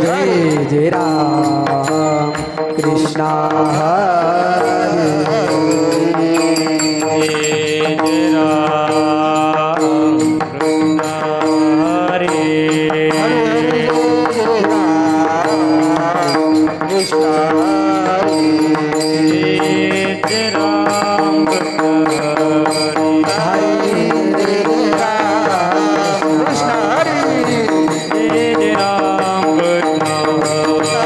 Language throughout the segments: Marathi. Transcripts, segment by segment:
जय जय राम कृष्णा हरे जय जय राम कृष्ण हरे कृष्णा जय जय राम कृष्ण हरे कृष्णा हरे जय जय राम कृष्ण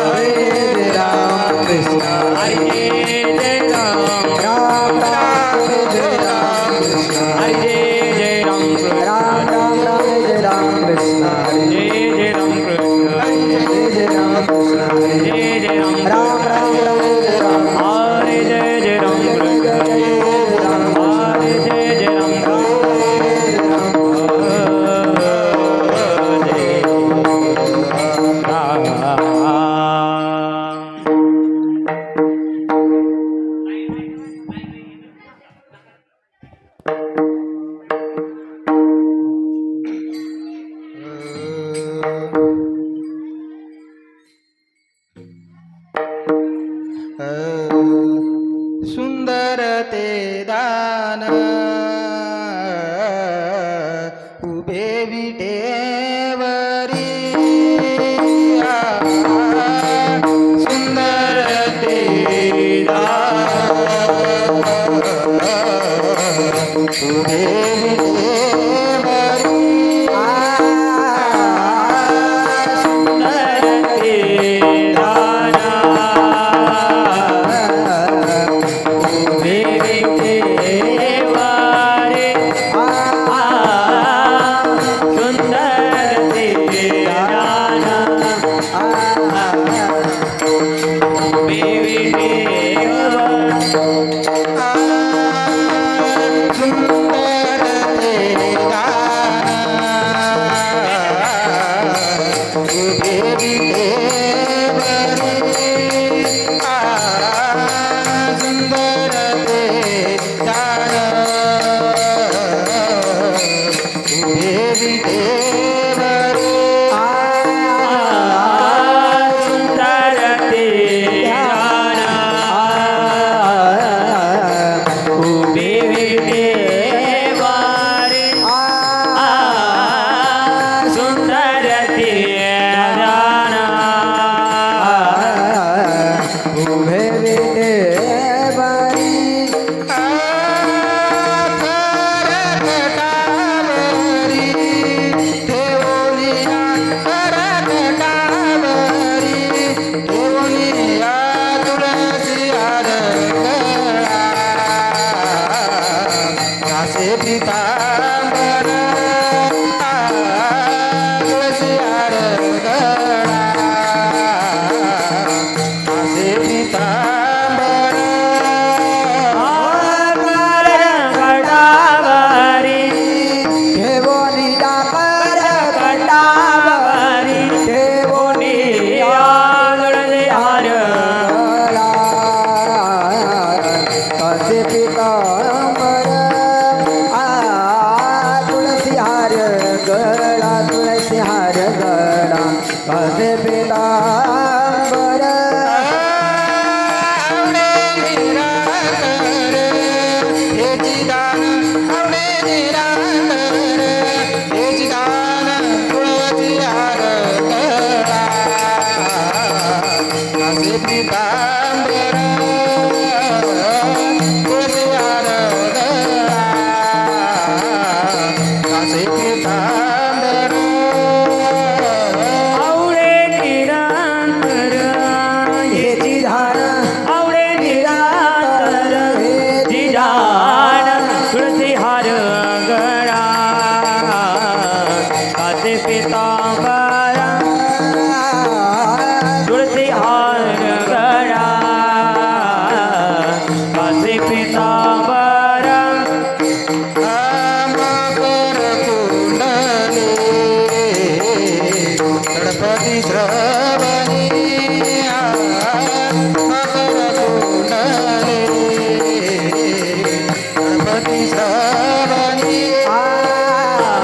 हरे राम कृष्णा हरे जय राम राम राम जय राम कृष्णा हरे जय राम राम राम राम जय राम कृष्णा जय जय राम कृष्ण जय राम कृष्णा जय जय राम राम राम राम जय राम हरे जय जय राम कृष्ण हरे जय जय राम सुंदर ते दान उभे विटेवरी सुंदर ते दान उभे विटेवरी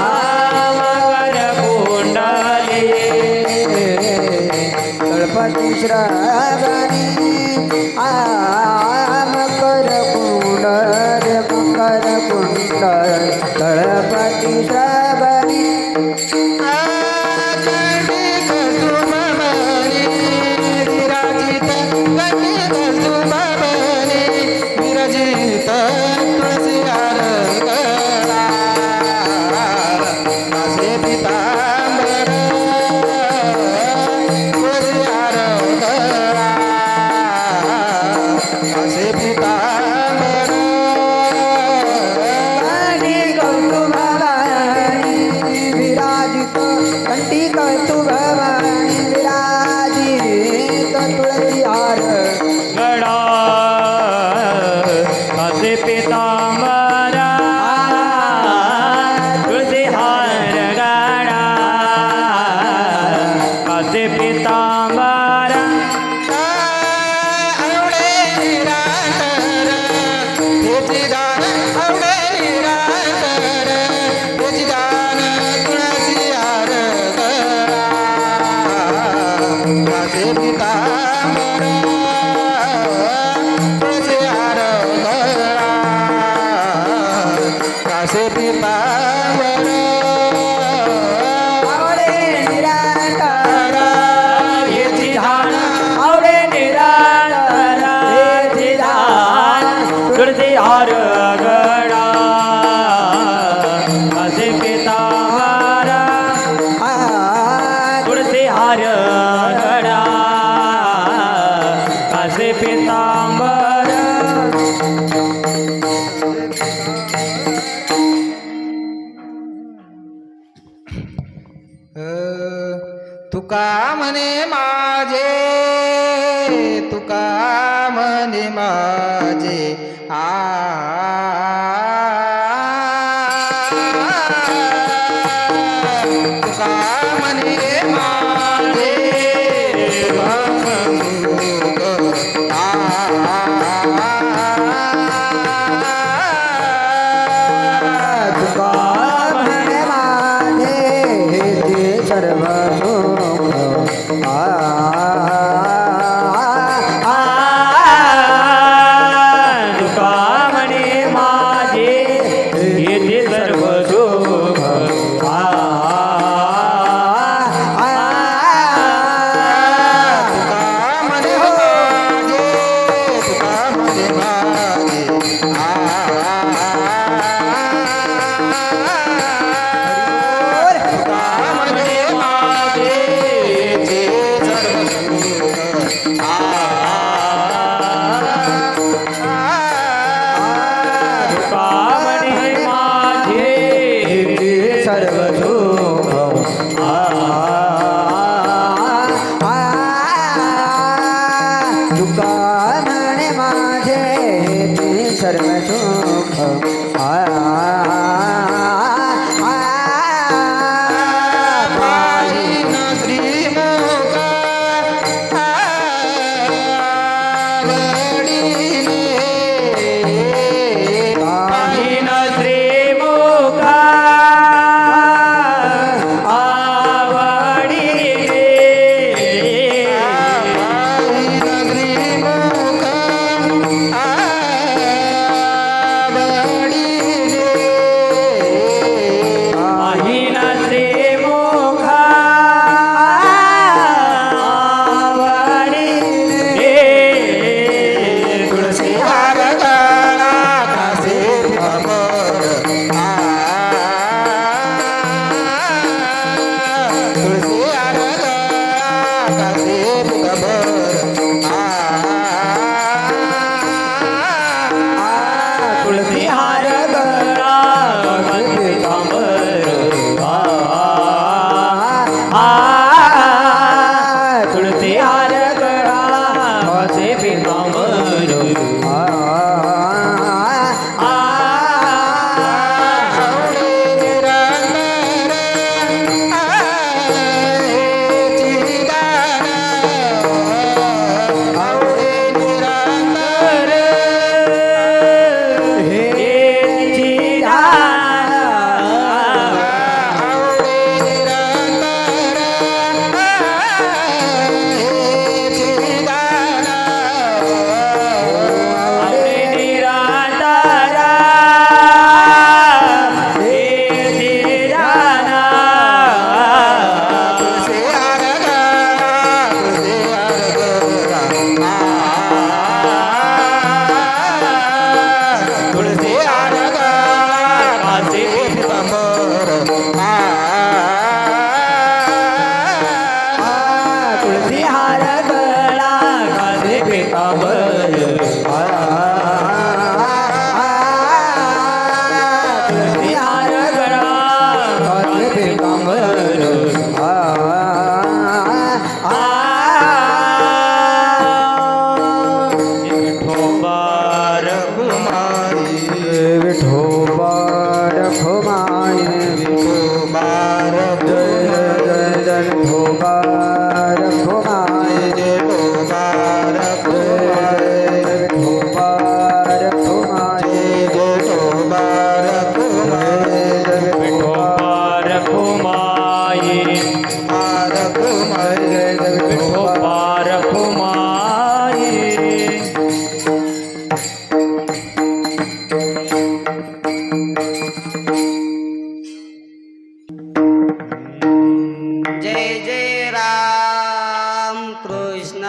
मकर कुंडली तळपती श्रावणी मकर कुंड रे मकर कुंड तळपती श्रावणी तुका म्हणे माझे तुका म्हणे माझे तुका म्हणे माझे तुका म्हणे माझे ते सर्व कुमारी जय जय विठोबार कुमारी जय जय राम कृष्ण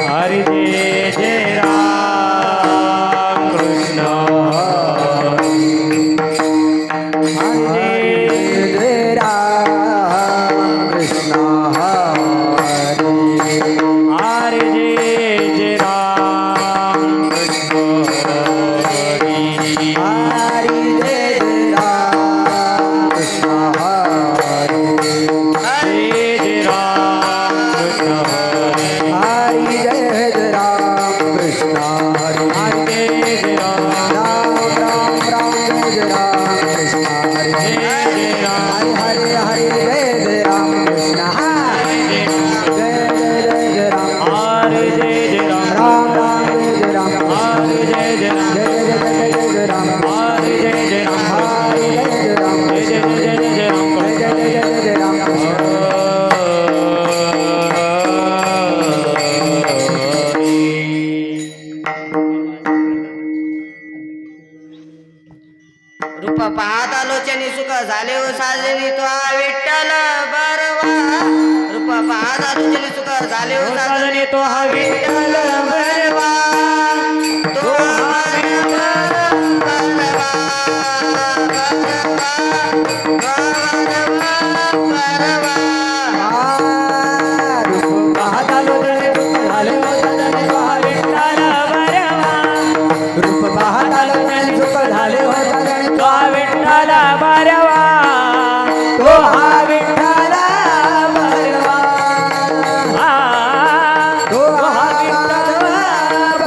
हरि जय जय राम कृष्ण हरि जय जय राम कृष्ण हरि जय जय राम कृष्ण हरि हरि जय जय राम कृष्ण जय जय राम कृष्ण हरि हरि जय जय राम कृष्ण हरि हरि जय जय राम राम राम राम जय जय राम कृष्ण हरि जय जय राम हरि हरि जय जय राम कृष्ण जय जय जय राम हरि जय जय राम राम राम जय जय राम हरि जय जय राम जय जय जय जय जय राम हरि जय जय राम हरि जय जय राम जय जय जय जय जय राम जय जय जय जय जय राम रूप पाहता लोचनी सुख झाले हो साजनी तो विठ्ठल बरवा रूप पाहता लोचनी सुख झाले हो साजनी तो हा विठ्ठल बरवा तो रूप पाहता लोचनी सुख झाले हो साजनी तो विठ्ठल बरवा रूप पाहता लोचनी सुख झाले हो साजनी तो हा विठ्ठल बरवा तो हा विठ्ठल बरवा आ, तो हा विठ्ठल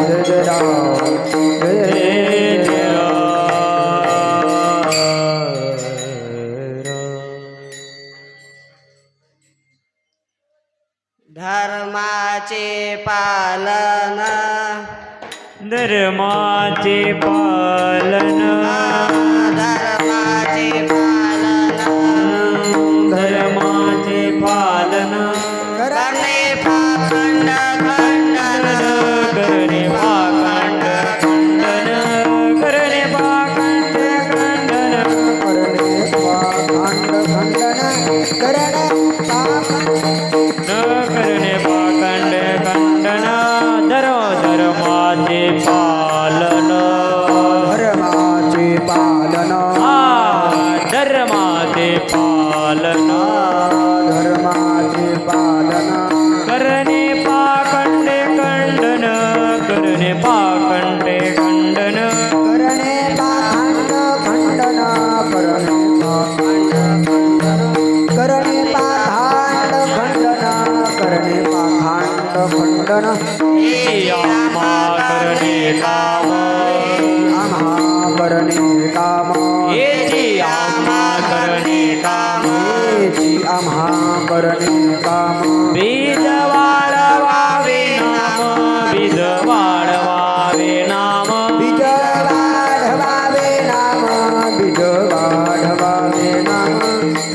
जय जय राम जय जय धर्माचे पालन धर्माचे पालन धर्माचे पालन धर्माचे पालन करणे पाखंड खंडन करणे पाखंड खंडन करणे पाखंड खंडन करणे पाखंड खंडन न करणे पाखंड खंडन धर्माचे पालन धर्माचे पालन करणे पाखंड खंडन करणे पाखंड खंडन करणे पाखंड खंडन करणे पाखंड खंडन करणे पाखंड खंडन हे आम्हा करणे काम आम्हा करणे काम हेची आम्हा करणे काम हेची आम्हा करणे काम बीज वाढवावे नाम बीज वाढवावे नाम बीज वाढवावे नाम बीज वाढवावे नाम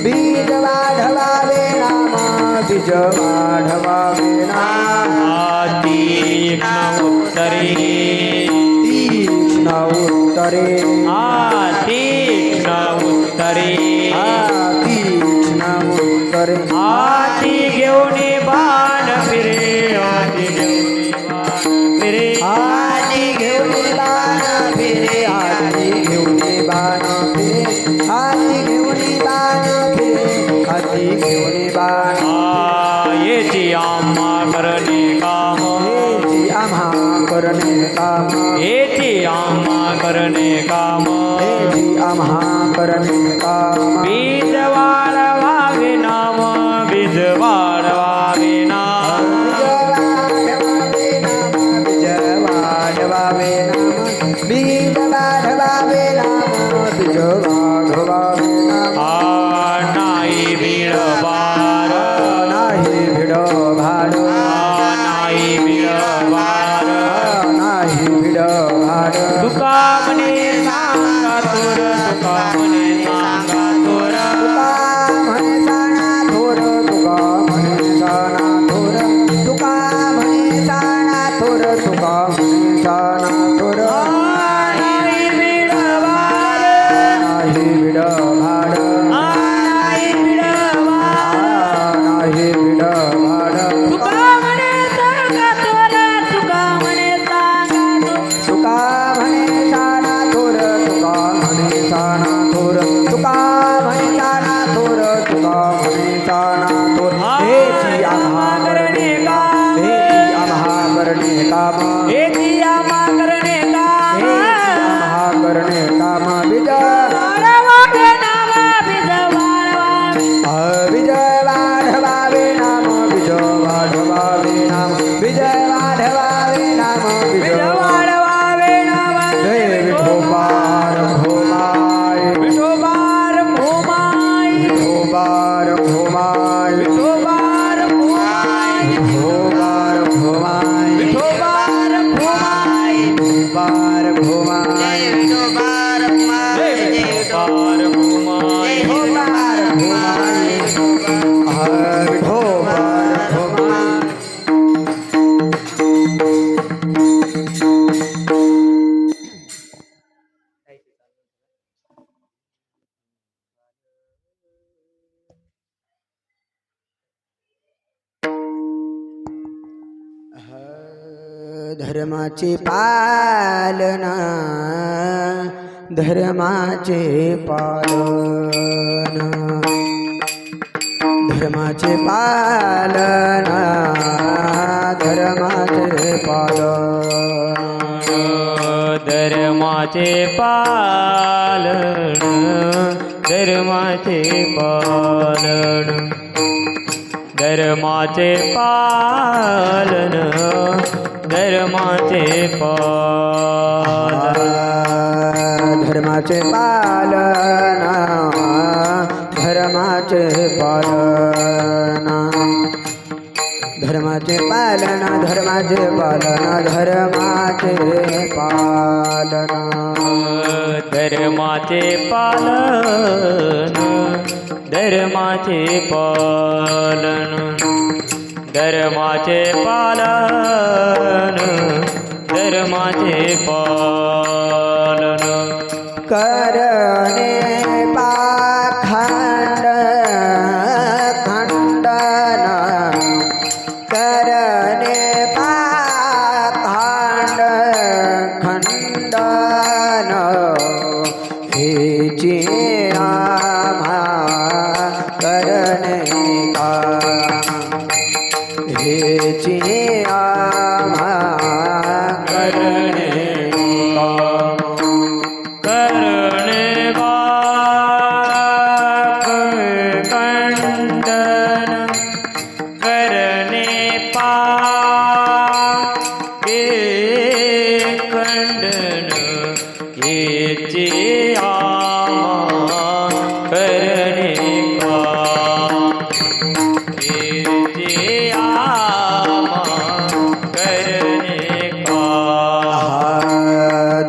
बीज वाढवावे नाम बीज वाढवावे नाम तीक्ष्ण उत्तरे तीक्ष्ण उत्तरे तीक्ष्ण उत्तरे तीक्ष्ण उत्तरे हाती घेऊन बाण फिरे हाती घेऊन बाण फिरे हाती घेऊन बाण फिरे हाती घेऊन बाण फिरे हाती घेऊन बाण फिरे हाती घेऊन बाण येची आम्हा करणे काम हेची आम्हा करणे काम येची आम्हा करणे काम हेची आम्हा करणे काम बीज वाढवावे नाम बीज वाढवावे नाम बीज वाढवावे नाम बीज वाढवावे नाम बीज वाढवावे नाम नाही बीड बार नाही भिड भाड नाही बीड बार नाही भिड भाड तुका म्हणे सांगा तोर तुका म्हणे सांगा तोर तुका म्हणे साना थोर तुका म्हणे साना थोर तुका म्हणे साना थोर तुका म्हणे साना थोर नाही बीड बार नाही भिड भाड नाही बीड बार नाही भिड भाड तुका म्हणे सांगा तोर तुका म्हणे सांगा तोर तुका म्हणे साना थोर तुका म्हणे साना थोर तुका म्हणे साना थोर तुका म्हणे साना थोर हेची आम्हा करणे काम हेची आम्हा करणे काम हेची आम्हा करणे काम हेची आम्हा करणे काम बीज वाढवावे नाम बीज वाढवावे बीज वाढवावे नाम बीज वाढवावे नाम बीज वाढवावे नाम बीज बीज वाढवावे नाम जय विठोबार भोमाय विठोबार भोमाय विठोबार भोमाय विठोबार भोमाय विठोबार भोमाय विठोबार भोमाय विठोबार भोमाय जय विठोबार भोमाय जय विठोबार भोमाय विठोबार भोमाय विठोबार भोमाय धर्माचे पालना धर्माचे पालन धर्माचे पालना धर्माचे पालन धर्माचे पालन धर्माचे पालन धर्माचे पालन धर्माचे पालन धर्माचे पालन धर्माचे पालन धर्माचे पालन धर्माचे पालन धर्माचे पालन धर्माचे पालन धर्माचे पालन धर्माचे पालन धर्माचे पालन करणे पाखंड खंडन करणे पाखंड खंडन हेची आम्हा करणे हेची आम्हा करणे करणे पाप खंडन करणे पाप खंडन हेचे आम्हा करणे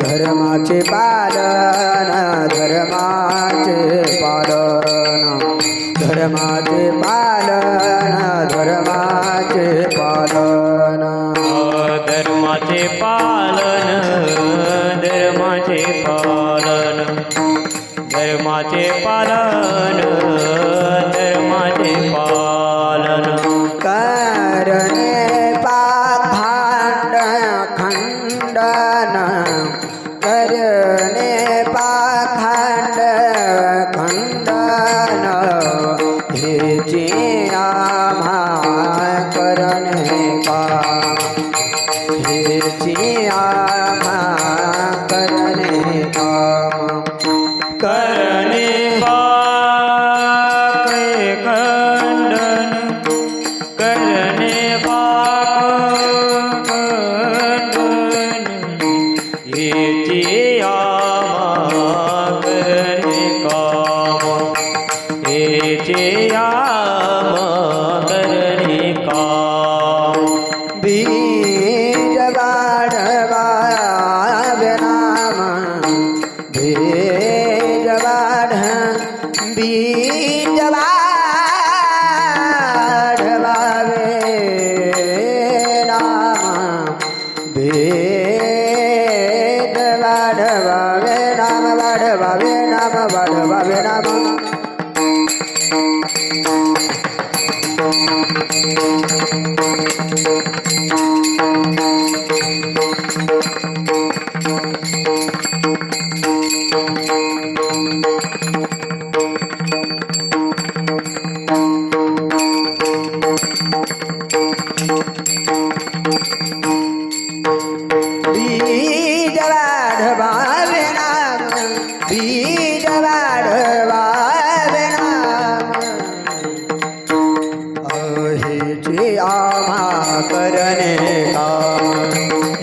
धर्माचे पालन धर्माचे पालन धर्माचे पालन धर्माचे पालन धर्माचे पालन धर्माचे पालन धर्माचे पालन धर्माचे पालन करणे पाखंड खंडन करणे पाखंड खंडन हेची आम्हा करणे काम हेची आम्हा करणे काम करणे पाप खंडन करणे पाप खंडन हेची आम्हा करणे काम हेची आम्हा करणे काम बीज वाढवावे नाम बीज वाढ बीज वाढवावे नाम बीज वाढवावे नाम वाढवावे नाम वाढवावे नाम बीज वाढवावे नाम बीज वाढवावे नाम हेचे आम्हा करणे काम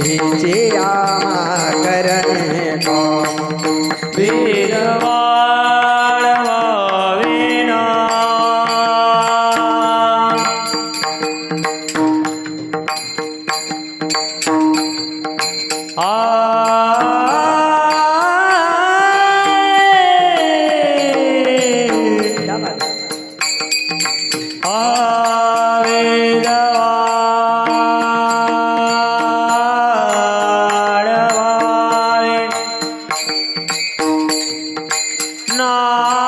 हेचे आम्हा करणे काम वेद वाढवावे नाम वेद वाढवावे नाम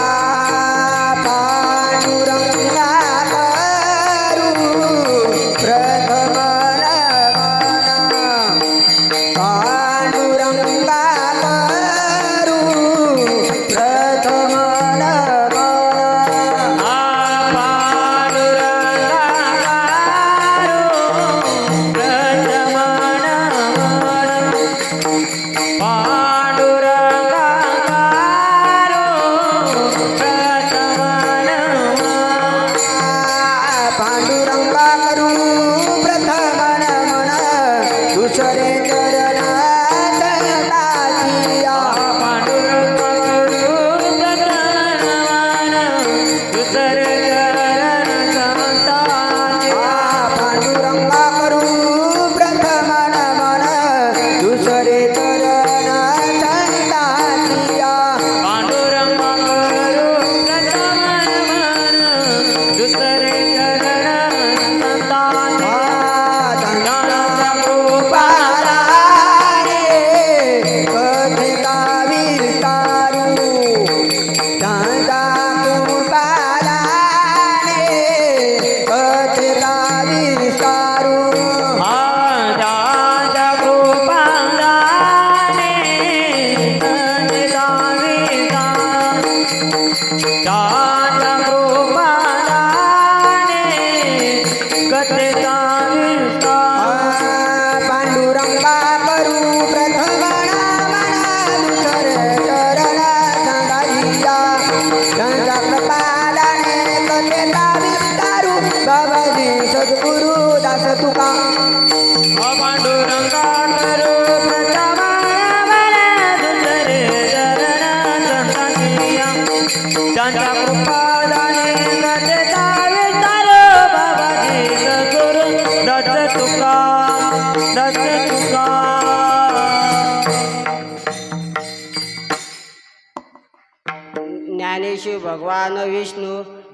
भगवान विष्णु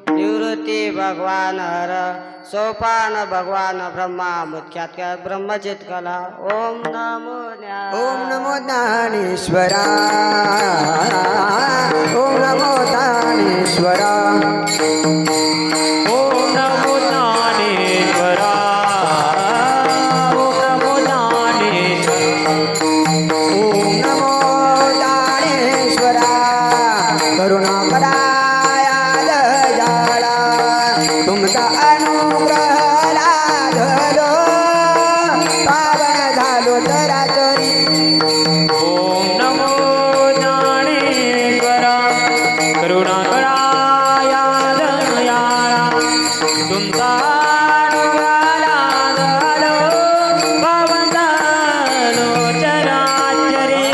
निवृत्ती भगवान हर सोपान भगवान ब्रह्मा मुख्यात ब्रह्मचित कला ओम नमो ओम नमो ज्ञानेश्वरा ओम नमो ज्ञानेश्वरा ओम नमो ज्ञानेश्वरा ओम नमो ज्ञानेश्वरा ओम नमो ज्ञानेश्वरा करुणा करायाल जाला तुमचा अनुग्रह लाभलो पावन झालो तरातरी ओम नमो ज्ञानेश्वरा करुणा कराया दयाळा तुमचा अनुग्रहाला झालो पावन झालो चराचरी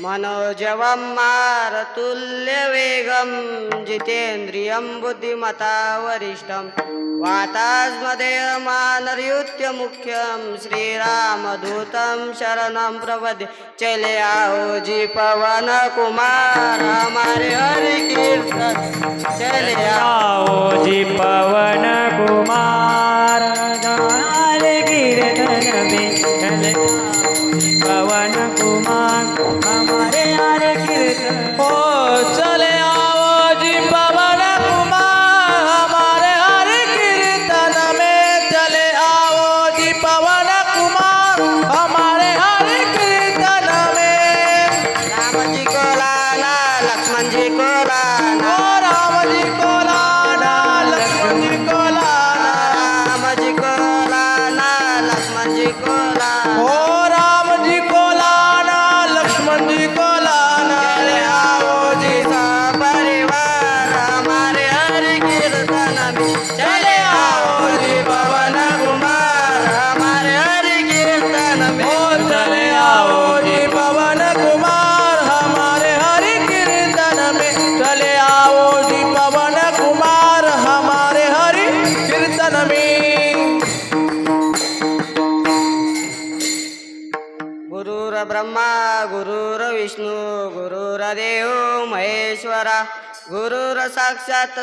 मनोजवं मारुतुल्यवेगं जितेन्द्रियं बुद्धिमता वरिष्ठं वातास्मदेयमानर्युत्य मुख्यं श्रीरामदूतं शरणं प्रपद्ये चले आओ जी पवन कुमार हमारे हरि कीर्तन चले आओ आओ जी पवन कुमार गाले कीर्तन में चले आओ जी पवन कुमार हमारे हरे कीर्तन हो चले आओ जी पवन कुमार हमारे हरि कीर्तन में चले आओ जी पवन कुमार हमारे हरि कीर्तन में राम जी को लाना लक्ष्मण जी को लाना ओ राम जी को लाना लक्ष्मण जी को लाना राम जी को लाना लक्ष्मण जी को लाना ओ राम जी को लाना लक्ष्मण जी को लाना चले आओ जी सब परिवार हमारे हरि कीर्तन में चले आओ जी पवन कुमार हमारे हरि कीर्तन में ओ चले आओ जी पवन कुमार हमारे हरि कीर्तन में चले आओ जी पवन कुमार हमारे हरि कीर्तन में गुरुर ब्रह्मा गुरुर विष्णु गुरुर्देव महेश्वरा गुरुर साक्षात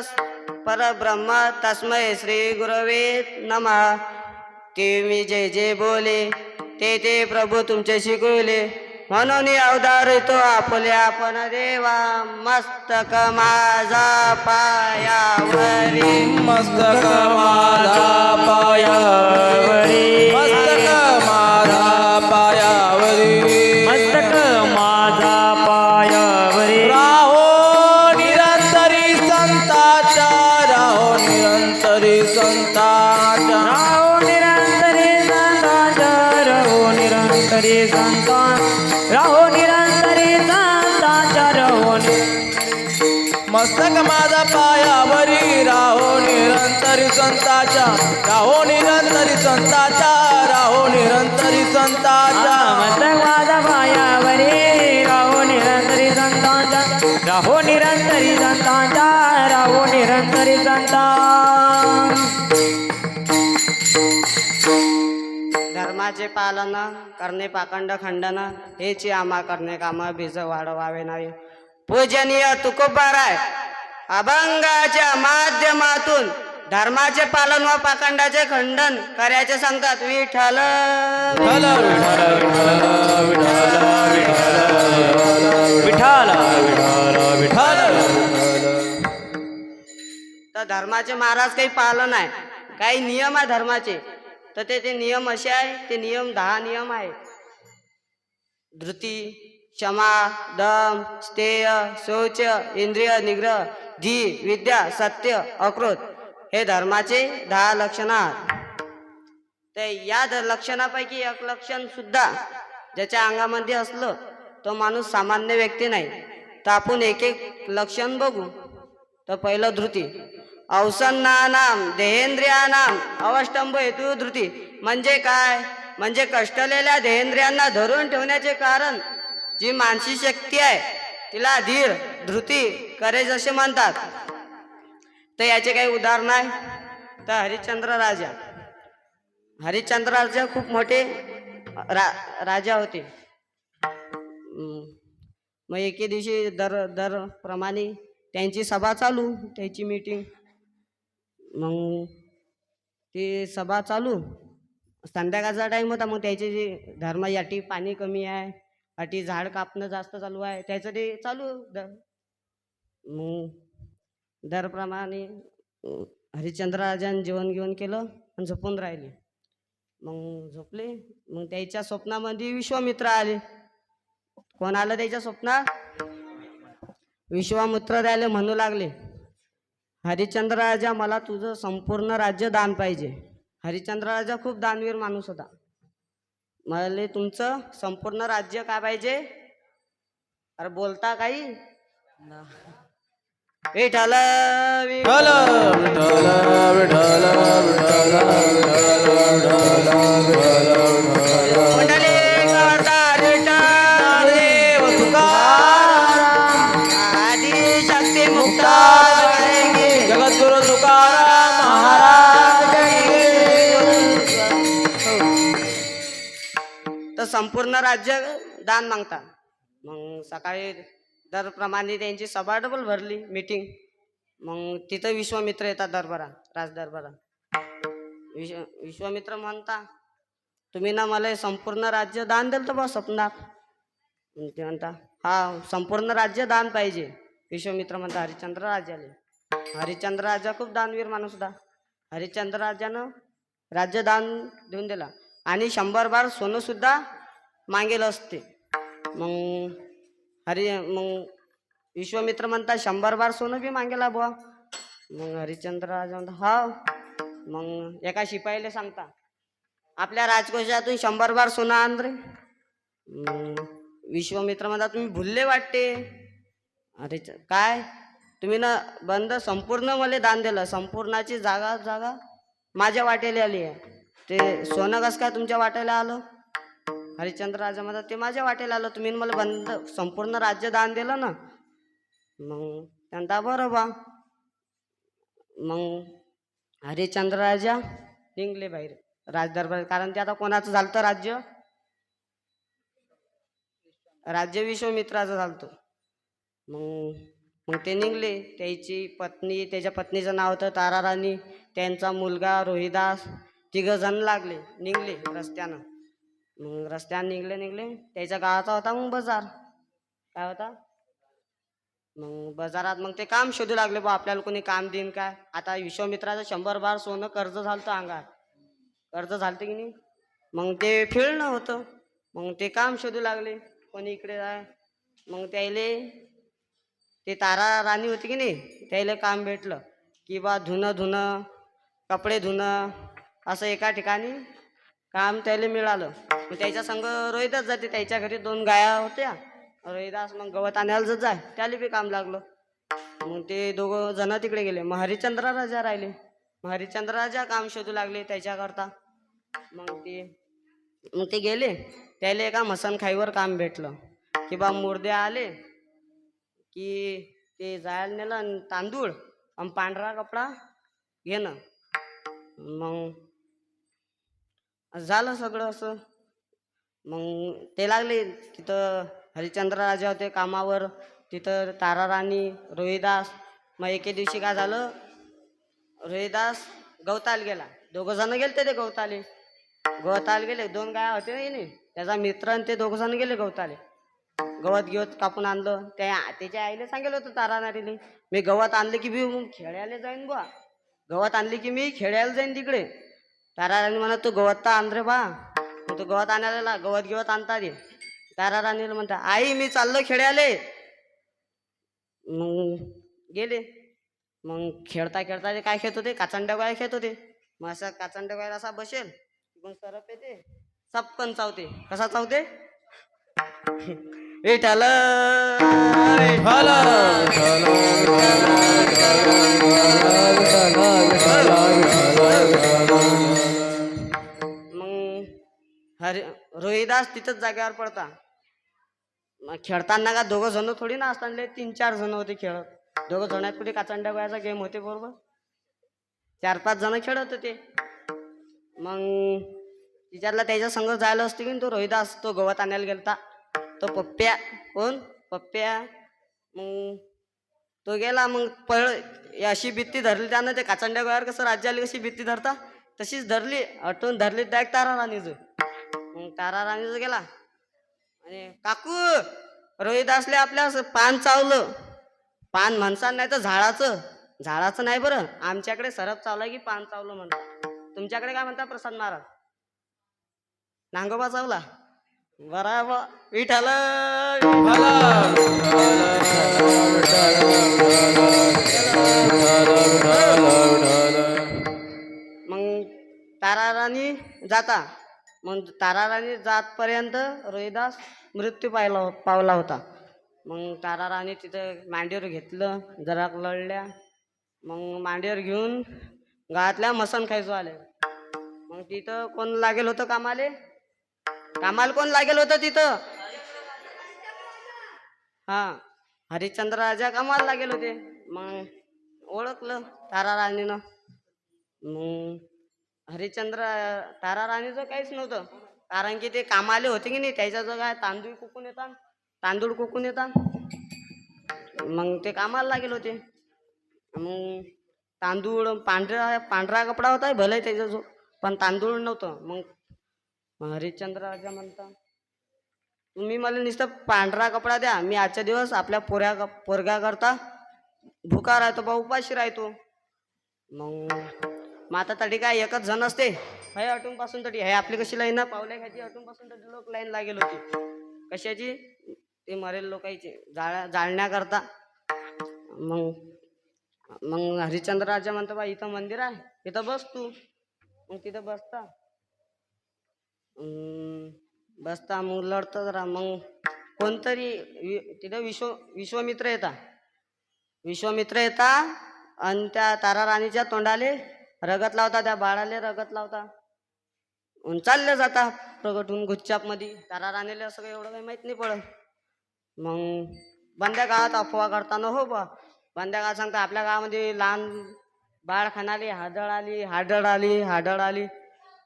परब्रह्म तस्मै श्री गुरवे नमः तुम्ही जे जे बोले ते प्रभू तुमचे शिकवले म्हणून अवतार तो आपले आपण देवा मस्तक माझा पायावरी मस्तक माझा पायावरी मस्तक माझा पायावरी मस्तक माझा पायावरी राहो निरंतरी संताचा राहो निरंतरी संताचा राहो निरंतरी संतांचा राहो निरंतरी संतां राहो निरंतरी संतांचा राहो मस्तक माझा पायावरी राहो निरंतरी संताचा राहो निरंतरी संताचा राहो निरंतरी संताचा मस्तक माझा पायावरी राहो निरंतरी संतांचा राहो निरंतरी संतांचा राहो निरंतरी संतां धर्माचे पालन करणे पाखंड खंडन हेची आम्हा करणे काम बीज वाढवावे नाही पूजनीय तुकोबाराय अभंगाच्या माध्यमातून धर्माचे पालन व पाखंडाचे खंडन करायचे सांगतात विठ्ठल विठ्ठल विठ्ठल विठ्ठल विठ्ठल तर धर्माचे महाराज काही पालन आहे काही नियम आहे धर्माचे तर ते नियम असे आहे ते नियम 10 नियम आहे धृती क्षमा दम स्थेय शौच इंद्रिय निग्रह धी विद्या सत्य अक्रोध हे धर्माचे 10 लक्षण आहेत तर या लक्षणापैकी एक लक्षण सुद्धा ज्याच्या अंगामध्ये असलं तो माणूस सामान्य व्यक्ती नाही तर आपण एक एक लक्षण बघू तर पहिलं धृती अवसन्नानाम देहेंद्रियानाम अवष्टंभ हेतू धृती म्हणजे काय म्हणजे कष्टलेल्या देहेंद्रियांना धरून ठेवण्याचे कारण जी मानसिक शक्ती आहे तिला धीर धृती करेज असे म्हणतात तर याचे काही उदाहरण आहे तर हरिश्चंद्र राजा खूप मोठे राजा होते मग एके दिवशी दर प्रमाणे त्यांची सभा चालू, त्याची मीटिंग. मग ती सभा चालू, संध्याकाळचा टाईम होता. मग त्याचे जे धर्म याठी पाणी कमी आहे, अटी झाड कापणं जास्त चालू आहे, त्याचं ते चालू मग दरप्रमाणे हरिश्चंद्रराजांनी जेवण घेऊन केलं आणि झोपून राहिले. मग झोपले. मग त्याच्या स्वप्नामध्ये विश्वामित्र आले. कोण आलं त्याच्या स्वप्नात? विश्वामित्र द्यायला म्हणू लागले, हरिश्चंद्र राजा, मला तुझं संपूर्ण राज्य दान पाहिजे. हरिश्चंद्र राजा खूप दानवीर माणूस होता. मला तुमचं संपूर्ण राज्य काय पाहिजे? अरे बोलता काही? विठ्ठल विठ्ठल विठ्ठल विठ्ठल मंडळी करता विठ्ठल देव तुकाराम आदिशक्ती मुक्त करेंगे जगद्गुरु तुकाराम महाराज तर संपूर्ण राज्य दान मागता. मग सकाळी दरप्रमाणे त्यांची सभा डबल भरली मीटिंग. मग तिथं विश्वामित्र येतात राजदरबारात. विश्वामित्र म्हणता, तुम्ही ना मला हे संपूर्ण राज्य दान दिलं तर बा स्वप्नात. ते म्हणता, हा संपूर्ण राज्य दान पाहिजे. विश्वामित्र म्हणता हरिश्चंद्र राजाले. हरिश्चंद्र राजा खूप दानवीर माणूस होता. हरिश्चंद्र राजानं राज्य दान देऊन दिला आणि 100 बार सोनं सुद्धा मागेल असते. मग मग विश्वामित्र म्हणता 100 बार सोनं बी मागेला बुवा. मग हरिश्चंद्र राजा म्हणता हा. मग एका शिपाईला सांगता, आपल्या राजकोषातून 100 बार सोनं आण रे. विश्वामित्र म्हणता, तुम्ही भुलले वाटते. अरे काय तुम्ही ना बंद संपूर्ण मला दान दिलं, संपूर्णाची जागा माझ्या वाट्याला आली आहे, ते सोनं कसं काय तुमच्या वाट्याला आलं? हरिश्चंद्र राजा म्हणतात, ते माझ्या वाट्याला आलं, तुम्ही मला बंद संपूर्ण राज्य दान दिलं ना. मग त्यांना बरं बा. मग हरिश्चंद्र राजा निघले बाहेर राजदरबार, कारण ते आता कोणाचं झालं राज्य विश्वामित्राचं झालं. मग ते निघले. त्याची पत्नी, त्याच्या पत्नीचं नाव होतं ताराराणी, त्यांचा मुलगा रोहिदास, 3 जण निघले रस्त्यानं. मग रस्त्यानं निघले. त्याच्या गावाचा होता मग बाजार. काय होता? मग बाजारात मग ते काम शोधू लागले बा, आपल्याला कोणी काम देईन काय. आता विश्वामित्राचं 100 बार सोनं कर्ज झालं अंगात, कर्ज झालं की नाही. मग ते फिरणं होतं. मग ते काम शोधू लागले, कोणी इकडे जाय. मग ते तारा राणी होती की नाही, त्याला काम भेटलं की बा धुणं कपडे धुणं असं एका ठिकाणी काम त्याला मिळालं. मग त्याच्या संग रोहिदास जाते, त्याच्या घरी 2 गाया होत्या. रोहिदास मग गवत आणायला जाय, त्याला बी काम लागलं. मग ते 2 जण तिकडे गेले. मग हरिश्चंद्र राजा राहिले. मग हरिश्चंद्र राजा काम शोधू लागले त्याच्याकरता. मग ते गेले. त्याला एका मसनखाईवर काम भेटलं की बा मुर्दे आले की ते जायला नेलं आणि तांदूळ आणि पांढरा कपडा घेणं. मग झालं सगळं असं. मग ते लागले तिथं. हरिश्चंद्र राजा होते कामावर, तिथं ताराराणी, रोहिदास. मग एके दिवशी काय झालं, रोहिदास गवताला गेला. 2 जण गेले ते गवताला गेले. 2 गाया होते नाही, त्याचा मित्र आणि ते 2 जण गेले गवताले. गवत कापून आणलं. त्याच्या आईला सांगितलं होतं ताराराणीने, मी गवत आणले की मी खेळायला जाईन बा, गवत आणली की मी खेळायला जाईन तिकडे. ताराराणी म्हणत, तू गवत तर आण रे बा. मग तू गवत आणायला गवत आणता रे. ताराराणीला म्हणता, आई मी चाललो खेळायला. मग गेले. मग खेळता ते काय खेळत होते, काचंड्या गोळ्या खेळत होते. मग असा काचंड्या गोळ्याला असा बसेल, मग सरप येते, चपकन चावते. कसा चावते? विठ्ठल विठ्ठल मग रोहिदास तिथंच जागेवर पडता. मग खेळताना का 2 जण थोडी ना असताना 3-4 जण होते खेळत. 2 जणात कुठे काचंड्या गोळ्याचा गेम होते बरोबर, 4-5 जण खेळत होते. मग तिच्यातला त्याच्या संग जायला असते की तो रोहिदास, तो गवत आणायला गेलता. तो पप्प्या कोण पप्प्या. मग तो गेला. मग अशी भीती धरली त्यानं, ते काचंड्या गोळ्यावर कसं राज्याला कशी भीती धरता तशीच धरली, अटून धरली डायरेक्ट तारा राणीचं. मग तारा राणीचं गेला आणि काकू रोहिदासले आपल्या पान चावलं. पान म्हणसान नाही तर झाडाचं नाही बरं, आमच्याकडे सरप चावला की पान चावलं म्हणतात. तुमच्याकडे काय म्हणतात प्रसाद महाराज? नांगोबा चावला. बराबर. विठाल मग तारा राणी जाता. मग तारा राणी जातपर्यंत रोहिदास मृत्यू पावला होता. मग तारा राणी तिथं मांडीवर घेतलं, जरा लढल्या. मग मांडीवर घेऊन गावातल्या मसन खायचो आले. मग तिथं कोण लागेल होतं कामाला कोण लागेल होतं तिथं? हा, हरिश्चंद्र राजा कामाला लागेल होते. मग ओळखलं तारा राणीनं. मग तारा राणीचं काहीच नव्हतं, कारण की ते कामाले होते की नाही, त्याच्याजवळ काय तांदूळ कुकून येतात. मग ते कामाला लागेल होते. मग तांदूळ पांढरा कपडा होता भले त्याच्याजवळ, पण तांदूळ नव्हतं. मग हरिश्चंद्र राजा म्हणता, तुम्ही मला नुसतं पांढरा कपडा द्या, मी आजच्या दिवस आपल्या पोरगा करता भुका राहतो बा, उपाशी राहतो. मग आता तरी काय एकच जण असते, हे अटून पासून तरी हे आपली कशी लाईन ना पावल्या खायची, अटून पासून तरी लोक लाईन लागेल होती कशाची, ते मरेल लोकांची जाळण्याकरता. मग हरिश्चंद्र राजा म्हणतो बा इथं मंदिर आहे, तिथं बस तू. मग तिथं बसता मग लढतं जरा. मग कोणतरी तिथं विश्वामित्र येता आणि त्या तारा राणीच्या तोंडाले रगत लावता, त्या बाळाले रगत लावता. चालले जाता प्रगटून गुच्चाप मध्ये. तारा राणीला असं काही एवढं काही माहित नाही पडत. मग बंद्या गावात अफवा करताना हो बा, बंद्या गावात सांगता आपल्या गावामध्ये लहान बाळ खाणाली हाडळ आली.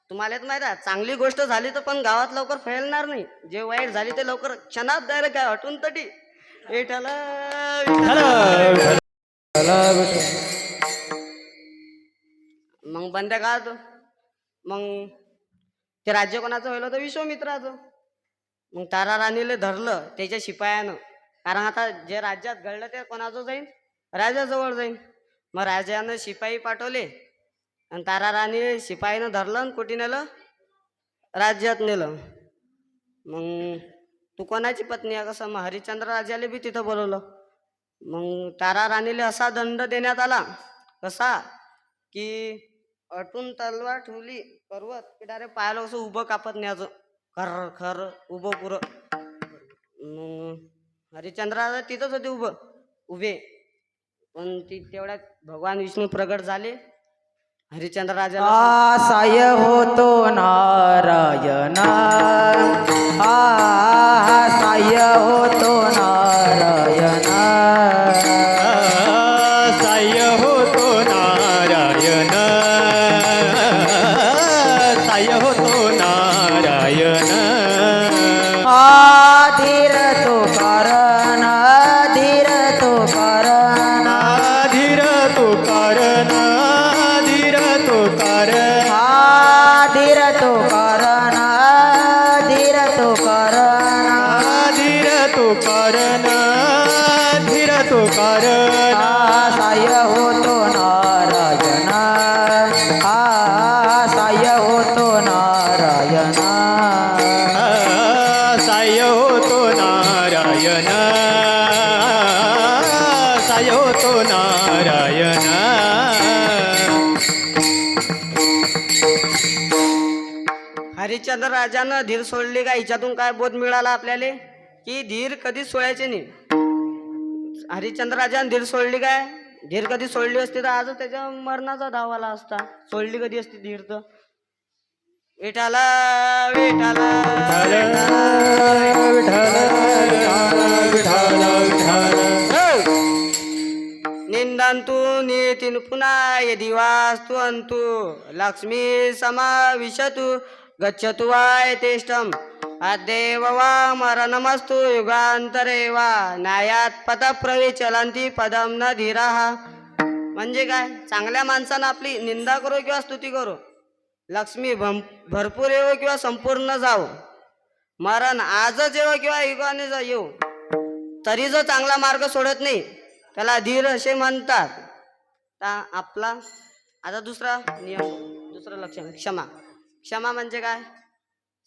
तुम्हाला माहित आहे, चांगली गोष्ट झाली तर पण गावात लवकर फैलणार नाही, जे वाईट झाली ते लवकर क्षणात डायरेक्ट काय हटून तटी मग बंद्या गावात. मग ते राज्य कोणाचं व्हायला होतं? विश्वामित्राचं. मग तारा राणीला धरलं त्याच्या शिपायानं, कारण आता जे राज्यात घडलं ते कोणाचं जाईन? राजाजवळ जाईन. मग राजानं शिपाई पाठवले आणि तारा राणी शिपाईनं धरलं आणि कुठे नेलं? राज्यात नेलं. मग तू कोणाची पत्नी आहे कसं? मग हरिश्चंद्र राजाला बी तिथं बोलवलं. मग तारा राणीला असा दंड देण्यात आला, कसा की अटून तलवार ठेवली पर्वत की डायरेक्ट पायाला असं उभं कापत न्यायचं, खर उभं पुरं. हरिश्चंद्र राजा तिथंच होते उभे. पण तेवढ्यात भगवान विष्णू प्रगट झाले. हरिश्चंद्र राजा साय होतो नारायण, साय होतो नारायण, साय होतो नारायण, साय होतो नारायण. धीर तो कारण, धीर तो कारण, धीर तो कारण, धीर तो कारण, धीर तो कारण, धीर तो कारण, धीर तो कारण, धीर तो कारण. साय होतो नारायण, साय होतो नारायण, साय होतो नारायण, साय होतो नारायण. हरिश्चंद्र राजानं धीर सोडली का? हिच्यातून काय बोध मिळाला आपल्याला की धीर कधीच सोडायचे नाही. हरिश्चंद्र राजानं धीर सोडली काय? धीर कधी सोडली असती तर आज त्याच्या मरणाचा धाव आला असता. सोडली कधी असती धीर तर? विठाला विठाला निंदंतु नीतीन पुन्हा यदिवास्तु अंतु लक्ष्मी समाविशतु गच्छतु वाय तेष्टम अद्यैव वा मरणमस्तु युगांतरे वा न्यायात पदप्रविचलन्ति पदम न धीराः. म्हणजे काय, चांगल्या माणसानं आपली निंदा करो किंवा स्तुती करो, लक्ष्मी भरपूर येवो किंवा संपूर्ण जावो, मरण आजच येवो किंवा युगाने येऊ, तरी जो चांगला मार्ग सोडत नाही त्याला धीर असे म्हणतात. आपला आता दुसरा नियम, दुसरं लक्षण क्षमा. क्षमा म्हणजे काय,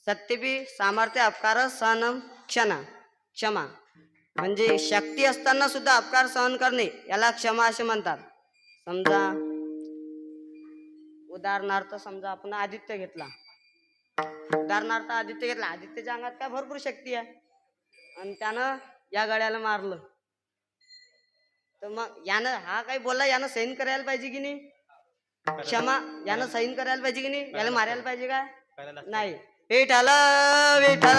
सत्यपी सामर्थ्य अपकार सहन क्षमा. क्षमा म्हणजे शक्ती असताना सुद्धा अपकार सहन करणे याला क्षमा असे म्हणतात. समजा उदाहरणार्थ, समजा आपण आदित्य घेतला, आदित्यच्या अंगात काय भरपूर शक्ती आहे आणि त्यानं या गड्याला मारलं, तर मग यानं हा काही बोलला, यानं सैन करायला पाहिजे की नाही, क्षमा यानं सैन करायला पाहिजे की नाही, याला मारायला पाहिजे काय, नाही. विठ्ठल विठ्ठल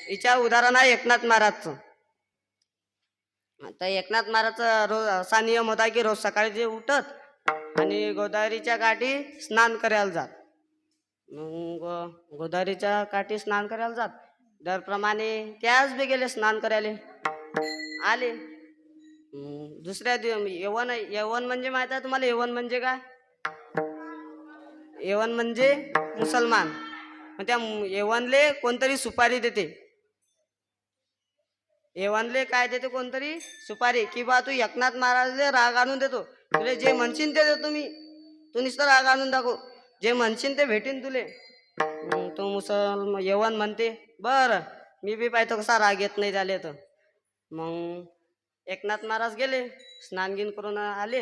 हिच्या उदाहरण आहे एकनाथ महाराजचं. आता एकनाथ महाराजचा रोज असा नियम होता की रोज सकाळी जे उठत आणि गोदावरीच्या काठी स्नान करायला जात. मग गोदावरीच्या काठी स्नान करायला जात, दरप्रमाणे त्याच बी गेले स्नान करायला, आले. दुसऱ्या यवन, यवन म्हणजे माहित आहे तुम्हाला, यवन म्हणजे काय, यवन म्हणजे मुसलमान. मग त्या यवनले कोणतरी सुपारी देते, यवनले काय देते, कोणतरी सुपारी, की बा तू एकनाथ महाराजले राग आणून देतो, तुले जे म्हणशील ते देतो मी, तू नुसतं राग आणून दाखव, जे म्हणशील ते भेटीन तुले. तो यवन म्हणते बरं मी बी पाहतो कसा राग येत नाही झाले. तर मग एकनाथ महाराज गेले, स्नान गिन करून आले.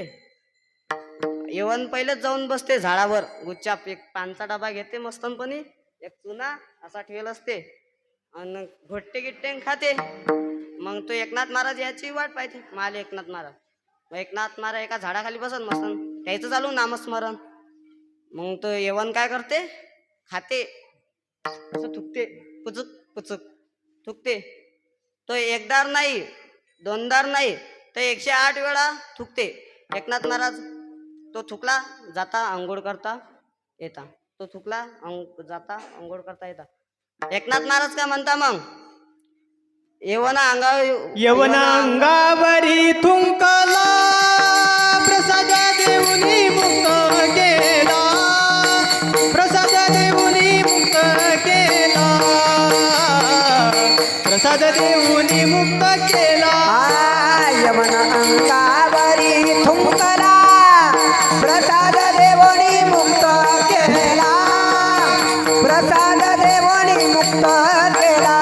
यवन पहिलेच जाऊन बसते झाडावर, गुच्चाप एक पानचा डबा घेते मस्तपणी, एक चुना असा ठेवला असते आणि घोट्टे गिट्टे खाते. मग तो एकनाथ महाराज याची वाट पाहते, माले एकनाथ महाराज. मग एकनाथ महाराज एका झाडाखाली बसत मस्त, त्याचं चालू नामस्मरण. मग तो यवन काय करते, खाते, असं थुकते, पुचुक पुचुक थुकते. तो एकदार नाही, दोनदार नाही, तर 108 वेळा थुकते. एकनाथ महाराज तो थुकला जाता आंघोळ करता येता, तो थुकला जाता आंघोळ करता येता. एकनाथ महाराज काय म्हणता मग, यवना अंगावरी थुंकला प्रसाद देऊनी मुक्त केला, प्रसाद देऊनी मुक्त केला, प्रसाद देऊनी मुक्त केला. यमना अंगावरी थुंकला प्रसाद देवनी मुक्त केला, प्रसाद देवनी मुक्त केला,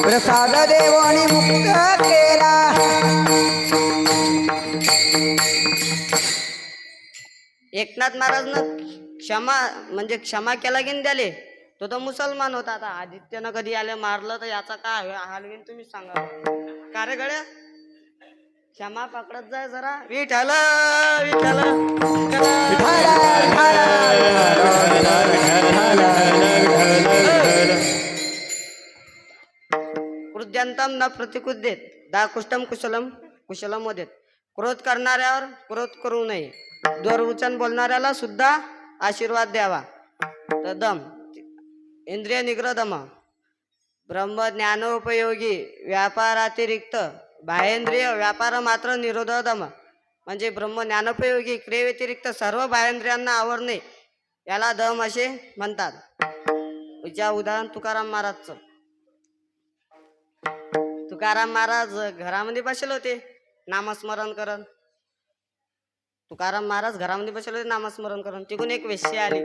प्रसाद देवनी मुक्त केला. एकनाथ महाराजनं क्षमा म्हणजे क्षमा केला की द्याले, तो मुसलमान होता. आता आदित्यनं कधी आले मारलं तर याचा काय हाल घेईन तुम्ही सांगा. का रे गड्या, क्षमा पकडत जाय जरा. विठ्ठल विठ्ठल कृद्यंतम न प्रतिकुद्येत दा कुष्टम कुशलम कुशलम वदेत. क्रोध करणाऱ्यावर क्रोध करू नये, दुर्वचन बोलणाऱ्याला सुद्धा आशीर्वाद द्यावा. तर दम इंद्रिय निग्रह दम, ब्रह्म ज्ञानोपयोगी व्यापारातिरिक्त बाहेंद्रिय व्यापार मात्र निरोध दम. म्हणजे ब्रह्म ज्ञानोपयोगी क्रियेव्यतिरिक्त सर्व बाहेंद्रियांना आवरणे याला दम असे म्हणतात. ज्या उदाहरण तुकाराम महाराजचं. तुकाराम महाराज घरामध्ये बसले होते नामस्मरण करत. तुकाराम महाराज घरामध्ये बसले होते नामस्मरण करत. तिकडून एक वेश्या आली.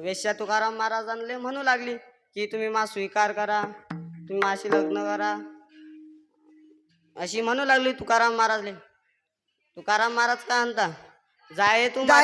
वेश्या तुकाराम महाराजांना म्हणू लागली की तुम्ही मा स्वीकार करा, तुम्ही माझी लग्न करा, अशी म्हणू लागली तुकाराम महाराजले. तुकाराम महाराज काय म्हणता, जाये तुम्हा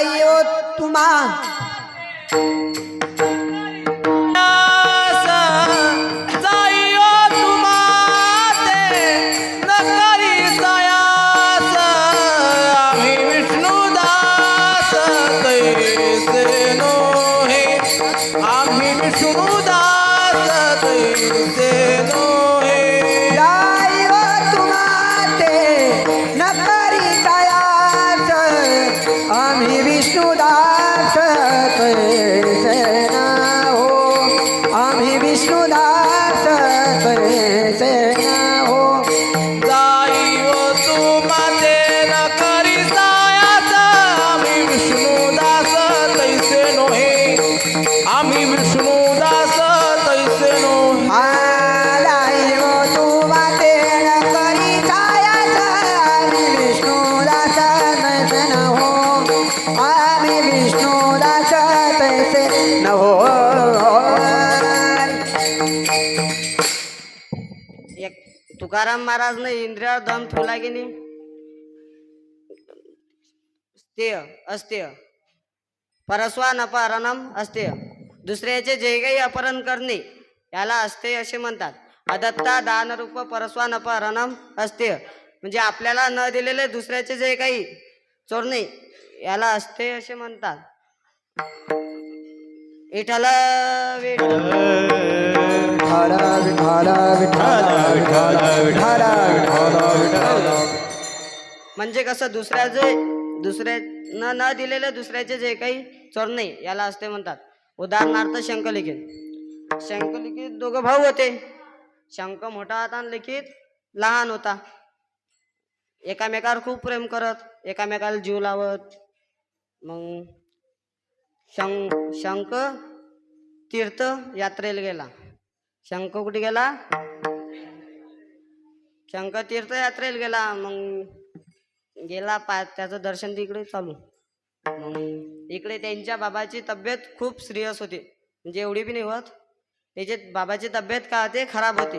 विष्णु विष्णुदास तैसे न हो जाईव तू माते न करी सायाच आम्ही विष्णुदास तैसे नोहे आम्ही विष्णुदास तैसे नोहे आदाईव तू वाटे न करी छायाचा आम्ही विष्णुदास तैसे न हो आम्ही विष्णुदास तैसे न हो एक तुकाराम महाराजने इंद्रियावर दम ठेवला की नाही स्तेय अस्तेय परस्वान अपहरणम अस्तेय दुसऱ्याचे जे काही अपहरण करणे याला अस्तेय असे म्हणतात. अदत्ता दानरूप परस्वान अपहरणम अस्तेय म्हणजे आपल्याला न दिलेले दुसऱ्याचे जे काही चोरणे याला अस्तेय असे म्हणतात. विठ्ठल विठ्ठल विठ्ठल विठ्ठल विठ्ठल विठ्ठल विठ्ठल म्हणजे कसं दुसऱ्यानं न दिलेले दुसऱ्याचे जे काही चोरणे याला असते म्हणतात. उदाहरणार्थ शंखलिखित दोघं भाऊ होते. शंख मोठा होता आणि लिखित लहान होता. एकामेकावर खूप प्रेम करत एकामेकाला जीव लावत. मग शंख तीर्थ यात्रेला गेला. शंख कुठे गेला? शंख तीर्थ यात्रेला गेला. मग गेला त्याचं दर्शन तिकडे चालू. मग इकडे त्यांच्या बाबाची तब्येत खूप सिरियस होती. म्हणजे एवढी बी नाही होत. त्याची बाबाची तब्येत का होते खराब होते.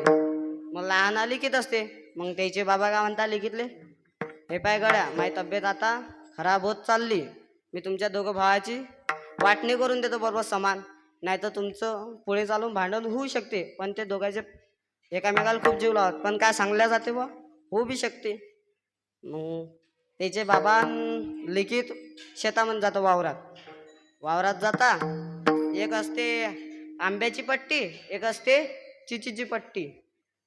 मग लहान लिखित असते. मग त्याचे बाबा काय म्हणता लिखितले हे पाय गड्या माझी तब्येत आता खराब होत चालली. मी तुमच्या दोघं भावाची वाटणी करून देतो बरोबर समान. नाही तर तुमचं पुढे चालून भांडण होऊ शकते. पण ते दोघांचे एकामेकाला खूप जीव लावत. पण काय सांगल्या जाते बा होऊ बी शकते. मग त्याचे बाबा लिखित शेतामध्ये जातो वावरात जाता. एक असते आंब्याची पट्टी एक असते चिचीची पट्टी.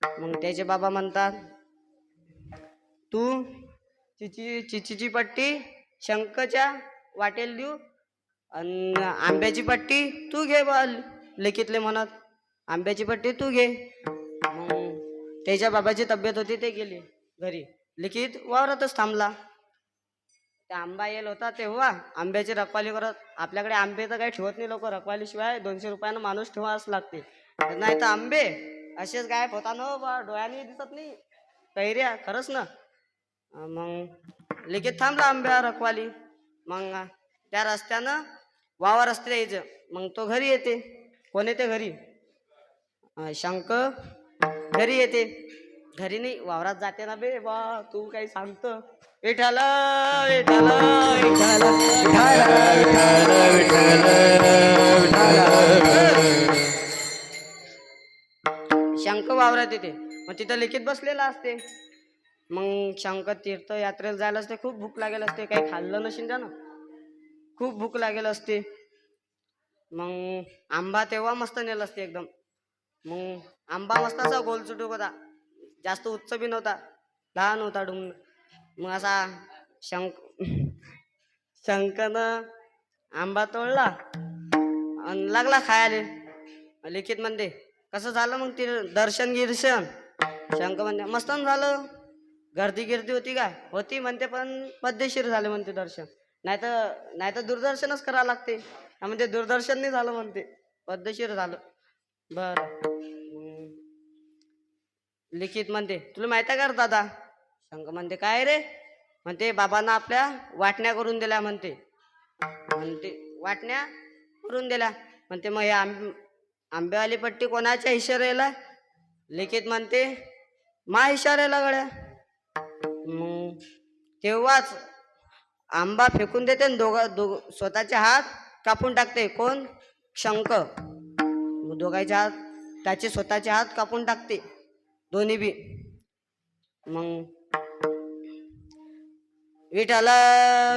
मग त्याचे बाबा म्हणतात तू चिचीची पट्टी शंखच्या वाटेल देऊ आणि आंब्याची पट्टी तू घे बा. लिखितले म्हणत आंब्याची पट्टी तू घे. मग त्याच्या बाबाची तब्येत होती ते गेली घरी. लिखित वावरातच थांबला. त्या आंबा येईल होता तेव्हा आंब्याची रखवाली करत. आपल्याकडे आंबे तर काही ठेवत नाही लोक. रखवालीशिवाय 200 रुपयानं माणूस ठेवाच लागते. नाही तर आंबे असेच गायब होता ना बा. डोळ्याने दिसत नाही कैऱ्या खरंच ना. मग लिखित थांबला आंब्यावर रखवाली. मग त्या रस्त्यानं वावर असते यायचं. मग तो घरी येते. कोण येते घरी? शंख घरी येते. घरी नाही वावरात जाते ना बे बा. तू काही सांगतो विठ्ठल विठ्ठल विठ्ठल शंख वावरात येते. मग तिथं लिखित बसलेला असते. मग शंख तीर्थ यात्रेला जायला असते. खूप भूक लागेल असते. काही खाल्लं नशील ना. खूप भूक लागेल असते. मग आंबा तेव्हा मस्त नेला असते एकदम. मग आंबा मस्त असा गोलचुटूक होता. जास्त उच्च बी नव्हता. लहान होता डुंग. मग असा शंखनं आंबा तोडला आणि लागला खायला. लिखित म्हणते कसं झालं मग ते दर्शन गिर्शन? शंख म्हणते मस्त झालं. गर्दी गिर्दी होती काय? होती म्हणते पण पद्धतशीर झाले म्हणते दर्शन. नाही तर दूरदर्शनच करावं लागते. म्हणजे दूरदर्शन नाही झालं म्हणते पद्धतशीर झालं. बर लिखित म्हणते तुला माहिती आहे का दादा? शंख म्हणते काय रे? म्हणते बाबांना आपल्या वाटण्या करून दिल्या म्हणते. वाटण्या करून दिल्या म्हणते. मग या आंब्यावाली पट्टी कोणाच्या इशाऱ्याला? लिखित म्हणते मा इशाऱ्याला गड्या. मग तेव्हाच आंबा फेकून देते आणि स्वतःचे हात कापून टाकते. कोण? शंख. दोघांचे हात त्याचे स्वतःचे हात कापून टाकते दोन्ही बी. मग विठ्ठल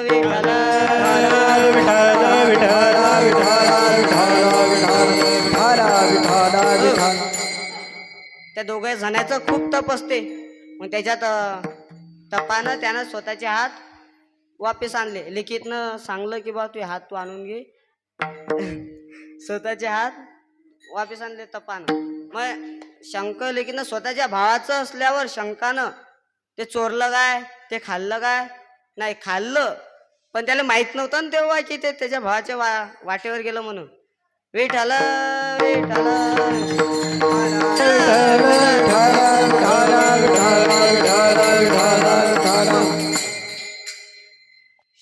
विठ्ठल त्या दोघे जणांचं खूप तप असते. मग त्याच्यात तपानं त्यानं स्वतःचे हात वापस आणले. लिखितनं सांगलं की बा तू हात तू आणून घे. स्वतःचे हात वापस आणले तपानं. मग शंकले की ना स्वतःच्या भावाचं असल्यावर शंकानं ते चोरलं काय, ते खाल्लं काय, नाही खाल्लं पण त्याला माहित नव्हतं ना तेव्हा की ते त्याच्या भावाच्या वाटेवर गेलं म्हणून. विठ्ठल विठ्ठल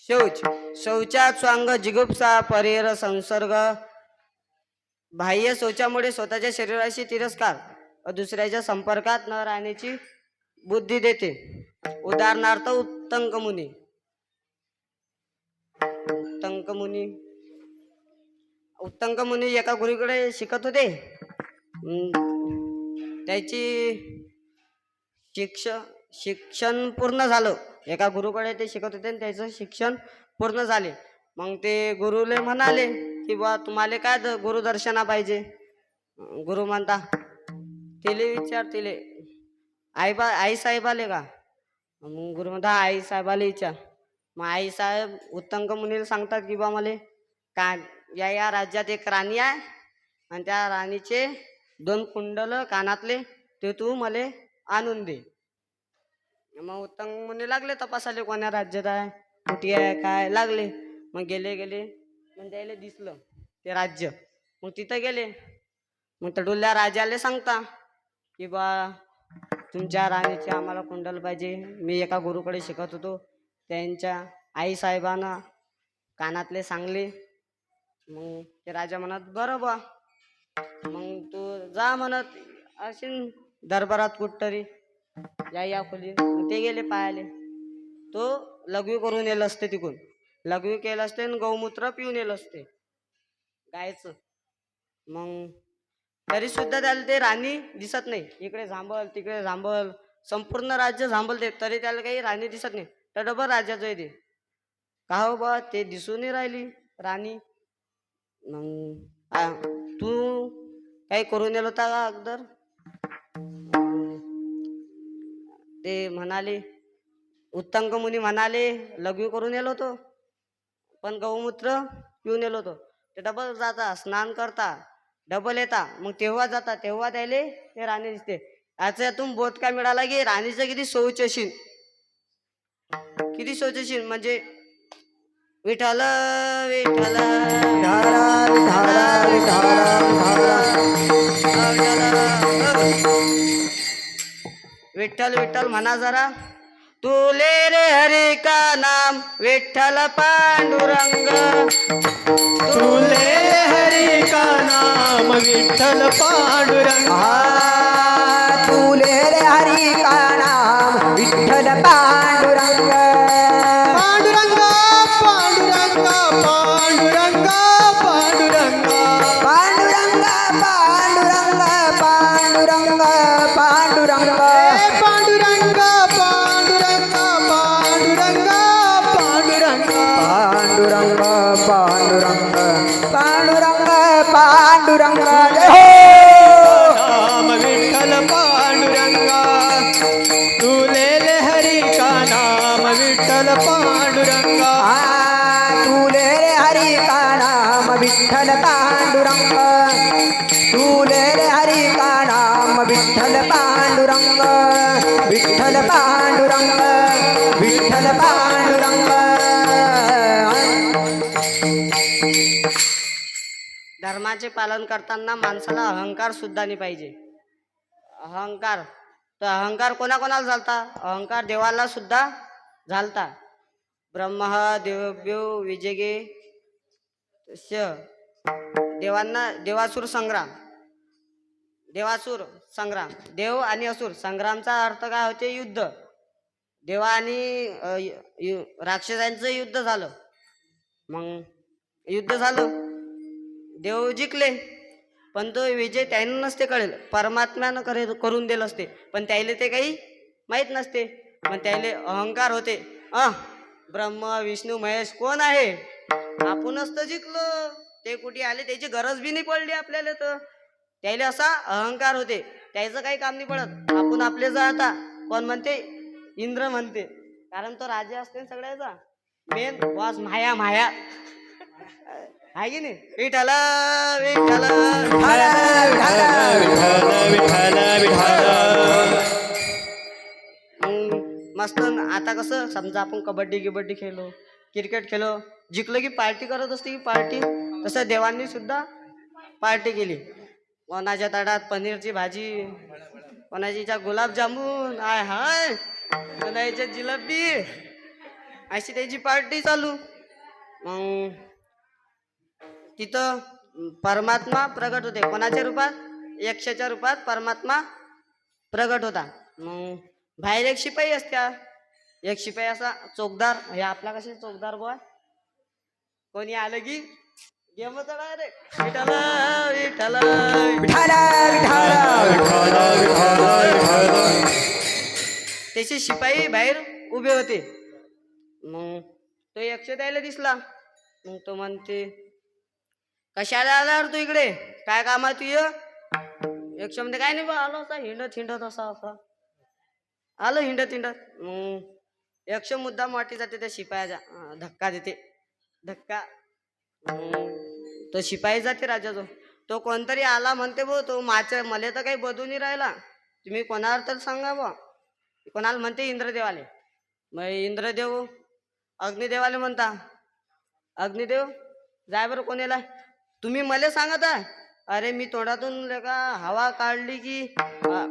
शौच शौचात स्वांग जिगुप्सा परेर संसर्ग. बाह्य शौचामुळे स्वतःच्या शरीराशी तिरस्कार व दुसऱ्याच्या संपर्कात न राहण्याची बुद्धी देते. उदाहरणार्थ उत्तंक मुनी. उत्तंक मुनी एका गुरुकडे शिकत होते. त्याची शिक्षण पूर्ण झालं. एका गुरुकडे ते शिकत होते आणि त्याचं शिक्षण पूर्ण झाले. मग ते गुरुले म्हणाले की बा तुम्हाला काय गुरुदर्शना पाहिजे. गुरु म्हणता तिले विचार तिले आई साहेब आले का. मग गुरु म्हणता आई साहेबाला विचार. मग आई साहेब उत्तंक मुनीला सांगतात की बा मला का या राज्यात एक राणी आहे आणि त्या राणीचे 2 कुंडल कानातले ते तू मला आणून दे. मग उत्तंक मुनी लागले तपासाले कोण्या राज्यात आहे, कुठे आहे, काय लागले. मग गेले मग त्याला दिसलं ते राज्य. मग तिथं गेले. मग त्या डुल्या राजाले सांगता की बा तुमच्या राणीचे आम्हाला कुंडल पाहिजे. मी एका गुरुकडे शिकत होतो, त्यांच्या आई साहेबांना कानातले सांगले. मग ते राजा म्हणत बरं बा. मग तू जा म्हणत असेल दरबारात कुठतरी या खोलीत. मग ते गेले पायाले. तो लघवी करून येलं असते तिकून. लघवी केलं असते आणि गौमूत्र पिऊन येलं असते गायचं. मग तरी सुद्धा त्याला ते राणी दिसत नाही. इकडे झांबल तिकडे झांबल, संपूर्ण राज्य झांबलते तरी त्याला काही राणी दिसत नाही. तर डबल राजाचं आहे ते का हो बा ते दिसून नाही राहिली राणी. मग तू काही करून येलो होता का अगोदर. ते म्हणाले उत्तंक मुनी म्हणाले लघवी करून येलो होतो पण गौमूत्र पिऊन येलो होतो. ते डबल जाता स्नान करता डबल येता. मग तेव्हा जाता तेव्हा त्याले ते राणी दिसते. याच्यातून बोध काय मिळाला की राणीचं किती शौच असेल, किती शौच असेल. म्हणजे विठ्ठल विठ्ठल विठ्ठल विठ्ठल म्हणा जरा. तुले रे हरी का नाम विठ्ठल पांडुरंग. तुले हरी का नाम विठ्ठल पांडुरंग. तुले रे हरी का नाम विठ्ठल पांडुरंग. पांडुरंग पांडुरंग पांडुरंग पांडुरंग. पांडुरंग पांडुरंग पांडुरंग पांडुरंग. पांडुरंग पांडुरंग पांडुरंग पांडुरंग. पांडुरंग पांडुरंग पांडुरंग पांडुरंग. नाम विठ्ठल पांडुरंग. तुले हरी का नाम विठ्ठल पांडुरंग. तुले रे हरी का नाम विठ्ठल पांडुरंग. तुले रे हरी का नाम विठ्ठल पांडुरंग. विठ्ठल पांडुरंग विठ्ठल पांडुरंग. धर्माचे पालन करताना माणसाला अहंकार सुद्धा नाही पाहिजे. अहंकार तर अहंकार कोणाकोणाला झालता. अहंकार देवाला सुद्धा झालता. ब्रह्म देवभ्यो विजगे देवांना देवासुर संग्राम. देवासुर संग्राम देव आणि असुर संग्रामचा अर्थ काय होते युद्ध. देवा आणि राक्षसांचं युद्ध झालं. मग युद्ध झालं देव जिंकले पण तो विजय त्यानं नसते कळेल. परमात्म्यानं करून दिलं असते पण त्याला ते काही माहीत नसते. पण त्याले अहंकार होते. ब्रह्म विष्णू महेश कोण आहे आपणच तर जिंकलो. ते कुठे आले त्याची गरज बी नाही पडली आपल्याला. तर त्याला असा अहंकार होते. त्याचं काही काम नाही पडत. आपण आपले आता कोण म्हणते इंद्र म्हणते कारण तो राजा असते सगळ्याचा मेन बॉस. माया आहे की नाही विठ्ठल विठ्ठल मस्त आता कसं समजा आपण कबड्डी गिबड्डी खेळलो क्रिकेट खेळलो जिंकलो की पार्टी करत असते की पार्टी तसं देवांनी सुद्धा पार्टी केली कोणाच्या ताटात पनीरची भाजी कोणाच्या गुलाबजामुन आय हाय कोणाच्या जिलेबी अशी त्याची पार्टी चालू मग तिथं परमात्मा प्रगट होते कोणाच्या रूपात यक्षाच्या रूपात परमात्मा प्रगट होता मग बाहेर एक शिपाई असत्या एक शिपाई असा चोकदार हे आपला कसे चोकदार बॉय कोणी आलं की गेमच रे विठ्ठल विठ्ठल त्याचे शिपाई बाहेर उभे होते मग तो यक्ष द्यायला दिसला मग तो म्हणते कशाला आला तू इकडे काय काम आहे तुझं यक्ष म्हणते काय नाही बा आलो असा हिंडत हिंडत असा असा आलो हिंडत हिंडत यक्ष मुद्दाम वाटी जाते त्या शिपायाच्या धक्का देते धक्का तो शिपाई जाते राजाजो तो कोणतरी आला म्हणते भाऊ तो मला तर काही बदू नाही राहिला तुम्ही कोणावर तर सांगा बा कोणाला म्हणते इंद्रदेवाले मग इंद्रदेव अग्निदेवाले म्हणता अग्निदेव जाय बरं कोणाला तुम्ही मला सांगत आहे अरे मी तोंडातून का हवा काढली की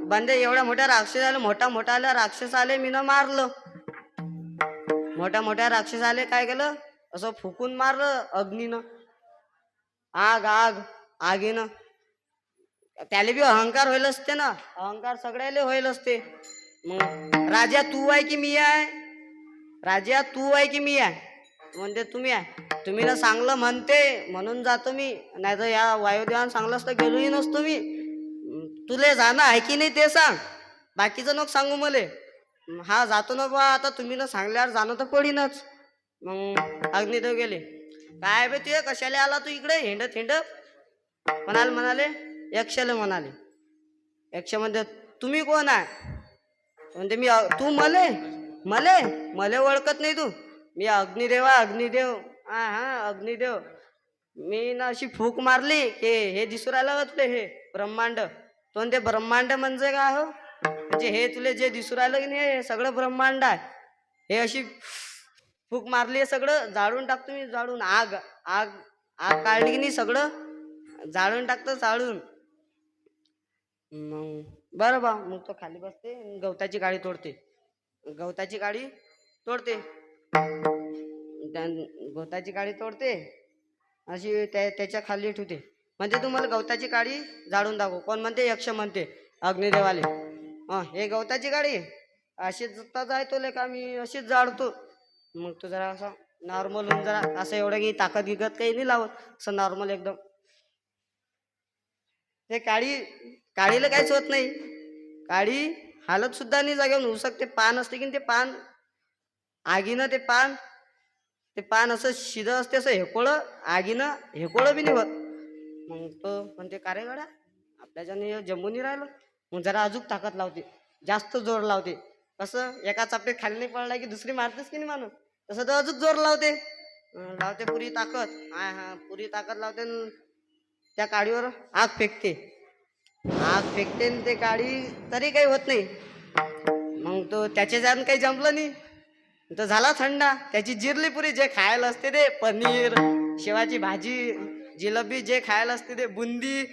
बंदे एवढ्या मोठ्या राक्षस आले मोठा राक्षस आले मी न मारलं मोठ्या राक्षस आले काय केलं असं फुकून मारलं अग्नीनं आग आग आगीनं त्याला बी अहंकार होईल असते ना अहंकार सगळ्याले होईल असते मग राजा तू आहे की मी आहे राजा तू आहे की मी आहे म्हणते तुम्ही आहे तुम्ही ना चांगलं म्हणते म्हणून जातो मी नाही तर या वायुदेवान चांगलं असतं गेलोही नसतो मी तुले जाणं आहे की नाही ते सांग बाकीचं नको सांगू मले हा जातो ना बा आता तुम्ही ना सांगल्यावर जाणं तर पडीनच मग अग्निदेव गेले काय बे तुझे कशाला आला तू इकडे हिंडत हिंडत म्हणाले यक्षाला म्हणाले यक्ष म्हणते तुम्ही कोण आहे म्हणते मी तू मले ओळखत नाही तू मी अग्निदेव हा अग्निदेव मी ना अशी फूक मारली की हे दिसू राहिलं का तुले हे ब्रह्मांड तो म्हणते ब्रह्मांड म्हणजे काय हो म्हणजे हे तुले जे दिसू राहिलं की नाही हे सगळं ब्रह्मांड आहे हे अशी फूक मारली हे सगळं जाळून टाकतो मी जाळून आग आग आग काढली की नाही सगळं जाळून टाकतं जाळून मग बरं बा मग तो खाली बसते गवताची गाडी तोडते गवताची गाडी तोडते अशी त्याच्या खाली ठेवते म्हणजे तुम्हाला गवताची गाडी जाळून दाखव कोण म्हणते यक्ष म्हणते अग्निदेवाले हे गवताची गाडी अशीच जायतो का मी अशीच जाळतो मग तो जरा असं नॉर्मल होऊन जरा असं एवढं की ताकद गिकत काही नाही लावत असं नॉर्मल एकदम ते काळीला काहीच होत नाही काळी हालत सुद्धा नाही जागेवर होऊ शकते पान असते की ते पान आगीनं ते पान असं शिद असते असं हेकोळं आगीनं हेकोळं बी नाही होत मग तो म्हणते का रे गड्या आपल्याच्याने जमून नाही राहिलं मग जरा अजून ताकद लावते जास्त जोर लावते कसं एका चापटीत खाली नाही पडला की दुसरी मारतेच की नाही माणूस तसं तो अजून जोर लावते पुरी ताकद पुरी ताकद लावते त्या काडीवर आग फेकते ते काडी तरी काही होत नाही मग तो त्याच्या जाण काही जमलं नाही तो झाला थंडा त्याची जिरली पुरी जे खायला असते ते पनीर शेवाची भाजी जिलेबी जे खायला असते ते बुंदी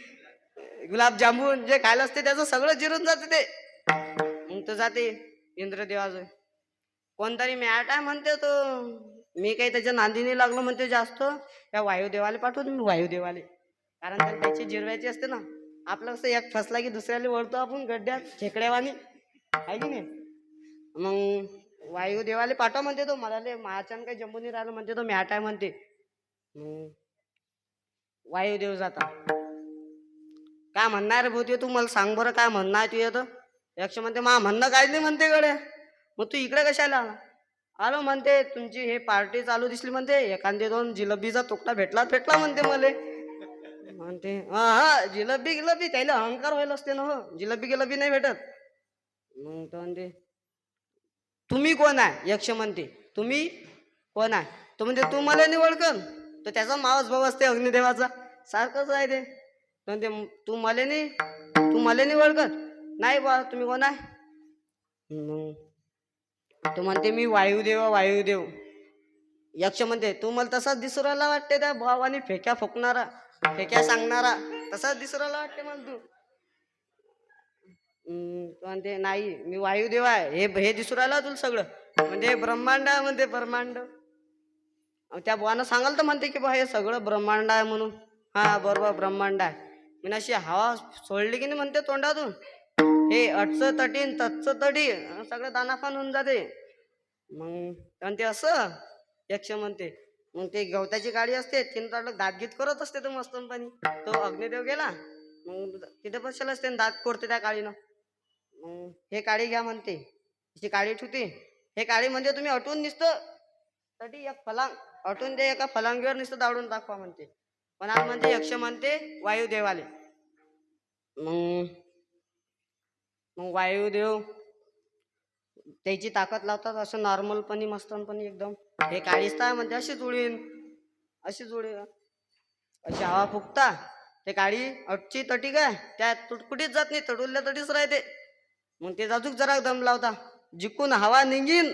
गुलाबजामुन जे खायला असते त्याचं सगळं जिरून जाते ते मग तो जाते इंद्रदेवाजवळ कोणतरी मॅट आहे म्हणते तो मी काही त्याच्या नांदीने लागलो म्हणते जास्त त्या वायुदेवाले पाठवतो मी वायुदेवाले कारण त्याची जिरवायची असते ना आपलं कसं एक फसला की दुसऱ्याला ओढतो आपण गड्ड्यात खेकड्यावानी आहे की नाही मग वायुदेवाले पाठवा म्हणते तो मला महाचान काही जम्बून नाही राहिलं म्हणते तो मॅट आहे म्हणते वायुदेव जाता काय म्हणणार भाऊ तू मला सांग बरं काय म्हणणार तू येतं यक्ष म्हणते म्हणणं काय नाही म्हणते गड्या मग तू इकडे कशाला आला आलो म्हणते तुमची हे पार्टी चालू दिसली म्हणते एखादे 2 जिलेबीचा तुकडा भेटला म्हणते मले म्हणते हा जिलेबी त्याला अहंकार व्हायला असते ना हो जिलेबी नाही भेटत मग तो म्हणते तुम्ही कोण आहे यक्ष म्हणते तुम्ही कोण आहे तो म्हणते तू मला नाही ओळखन तो त्याचा मावस भाऊ असते अग्निदेवाचा, सारखंच आहे ते. पण ते तू मला नाही ओळखत, नाही बा तुम्ही कोण आहे? मग तो म्हणते मी वायुदेव. यक्ष म्हणते तू मला तसाच दिसू राहिला वाटते, त्या भावाने फेक्या फोकणारा, फेक्या सांगणारा, तसाच दिसू राहिला वाटते मला तू. तो म्हणते नाही मी वायुदेव आहे, हे दिसू राहिला तुला सगळं. म्हणजे ब्रह्मांड आहे म्हणते, ब्रह्मांड. त्या बुवानं सांगाल तर म्हणते की बा हे सगळं ब्रह्मांड आहे म्हणून. हा बरोबर ब्रह्मांड आहे. मी अशी हवा सोडली की नाही म्हणते तोंडातून, हे अटचं तटीन तटचं तटी सगळं दानापान होऊन जाते. मग म्हणते असं यक्ष म्हणते. मग ते गवताची गाडी असते, तिने तर दात गीत करत असते तो मस्तपणी. तो अग्निदेव गेला, मग तिथे बसलेला असते, दात कोरते त्या काळीनं. मग हे काळी घ्या म्हणते, तिची काळी ठेवते. हे काळी म्हणजे तुम्ही अटून निसतं तटी एक फलांग अटून दे, एका फलांगीवर नुसतं दावडून दाखवा म्हणते. पण आज म्हणते यक्ष म्हणते वायुदेवाले. मग वायुदेव त्याची ताकद लावतात असं नॉर्मलपणी मस्तपणी एकदम. हे काळीस्ता म्हणते अशी जुळीन अशी हवा फुकता ते काळी अटची तटी काय त्या तुटकुटीत जात नाही, तडुल्या तटीच राहते. मग ते अजून जरा दम लावता, जिकून हवा निघीन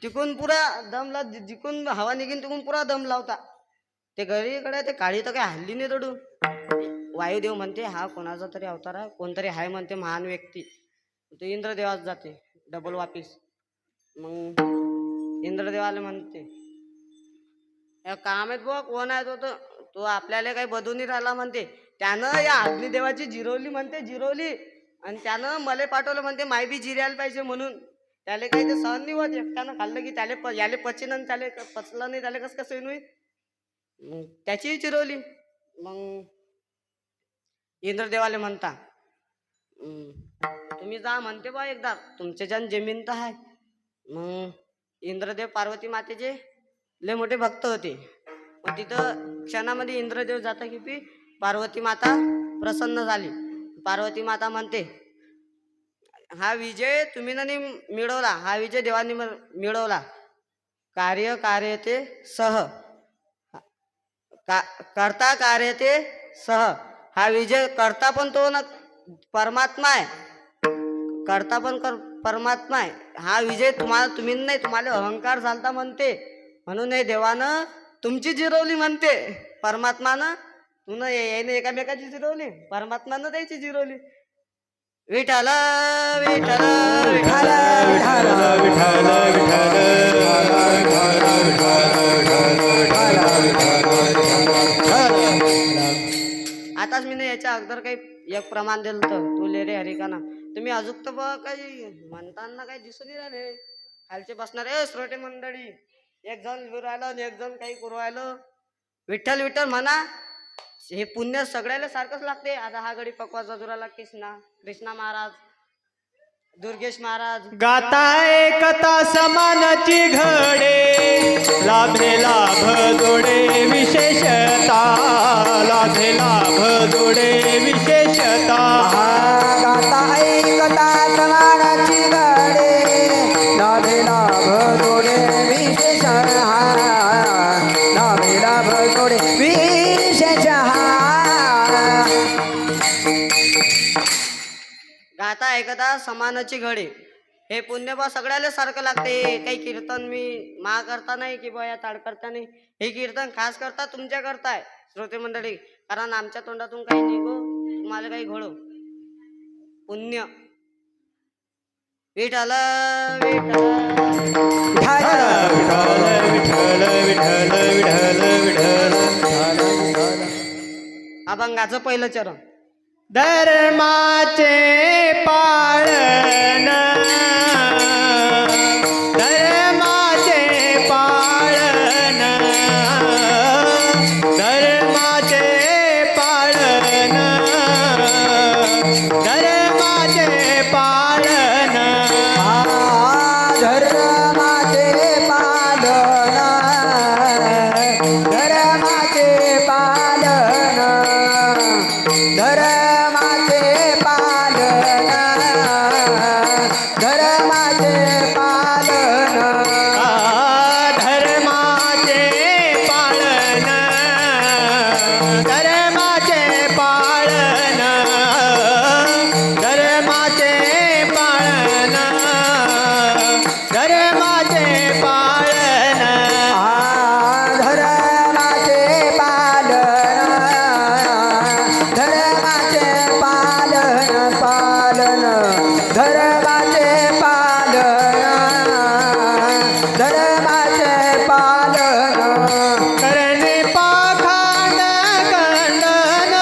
तिकून पुरा दम लाव, जिकून हवा निघीन तिकून पुरा दम लावता. ते घरीकडे ते काळी तर काही हल्ली नाही तडून. वायुदेव म्हणते हा कोणाचा तरी अवतार आहे, कोणतरी आहे म्हणते महान व्यक्ती. तो इंद्रदेवात जाते डबल वापिस. मग इंद्रदेवाला म्हणते काम आहेत बुवा, कोण आहे तो आपल्याला काही बदून राहिला म्हणते. त्यानं या अग्निदेवाची जिरवली म्हणते, जिरवली. आणि त्यानं मला पाठवलं म्हणते माय बी जिरायला पाहिजे म्हणून. त्याला काही ते सहन नाही होत, एकट्यानं खाल्लं की त्याला याले पचन आणि त्याला पचलं नाही, त्याला कसं काय सहन होईल. मग त्याचीही चिरवली. मग इंद्रदेवाले म्हणता तुम्ही जा म्हणते बा एकदा, तुमच्या ज्यान जमीन तर आहे. मग इंद्रदेव पार्वती मातेचे लय मोठे भक्त होते. मग तिथं क्षणामध्ये इंद्रदेव जाता की पार्वती माता प्रसन्न झाली. पार्वती माता म्हणते हा विजय तुम्ही नाही मिळवला, हा विजय देवानी मिळवला. कार्य ते सह करता कार्य ते सह. हा विजय करता पण तो ना परमात्मा आहे, करता पण परमात्मा आहे. हा विजय तुम्ही नाही, तुम्हाला अहंकार झालता म्हणते, म्हणून हे देवानं तुमची जिरवली म्हणते. परमात्मानं तुन याने एकामेकाची जिरवली, परमात्मानं त्याची जिरवली. विठ्ठल विठ्ठल विठ्ठल आताच मी याच्या अगोदर काही एक प्रमाण दिलं तर तू ले हरिकाना. तुम्ही अजून तर बघ काही म्हणताना काही दिसून नाही राहिले. खालचे बसणारे श्रोते मंडळी, एक जण लिहू राहिलं आणि एक जण काही करू राहिलं. विठ्ठल विठ्ठल म्हणा, हे पुण्य सगळ्याला सारखंच लागते. आता हा गडी पकवा जजुराला कृष्णा महाराज, दुर्गेश महाराज गाता एकता समानाची घडे, लाभे लाभ जोडे विशेषता, लाभे लाभ जोडे विशेषता. गाता ऐकता समानाची घडे, लाभे लाभ जोडे विशेष. लाभे लाभ जोडे विशेष. गाता ऐकता समानाची घडे, हे पुण्य बा सगळ्याला सारखं लागते. काही कीर्तन मी मा करता नाही की बा या ताड करता नाही, हे कीर्तन खास करता तुमच्या करताय श्रोते मंडळी. कारण आमच्या तोंडातून काही निघो, तुम्हाला काही घडो पुण्य. विठ्ठल विठ्ठल अभंगाचं पहिलं चरण. धर्माचे पाळन, धर्माचे पाळन, धर्माचे पाळन, धर्माचे पाळन. धर्माचे पालन, धर्माचे पालन, धर्माचे पालन. धर्माचे पालन धर्माचे पालन करणे पाखांड खंडन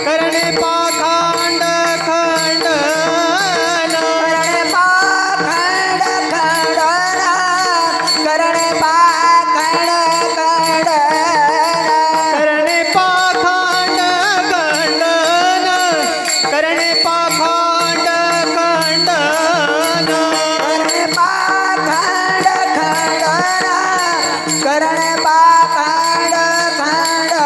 करणे पाखांड खंडन करणे पाखंड खंडना करणे पाखंड खंडना करणे पाखांड खंडन करणे पाखांड खंडन करणे पाखंड खंडना करणे पाखंड खंडना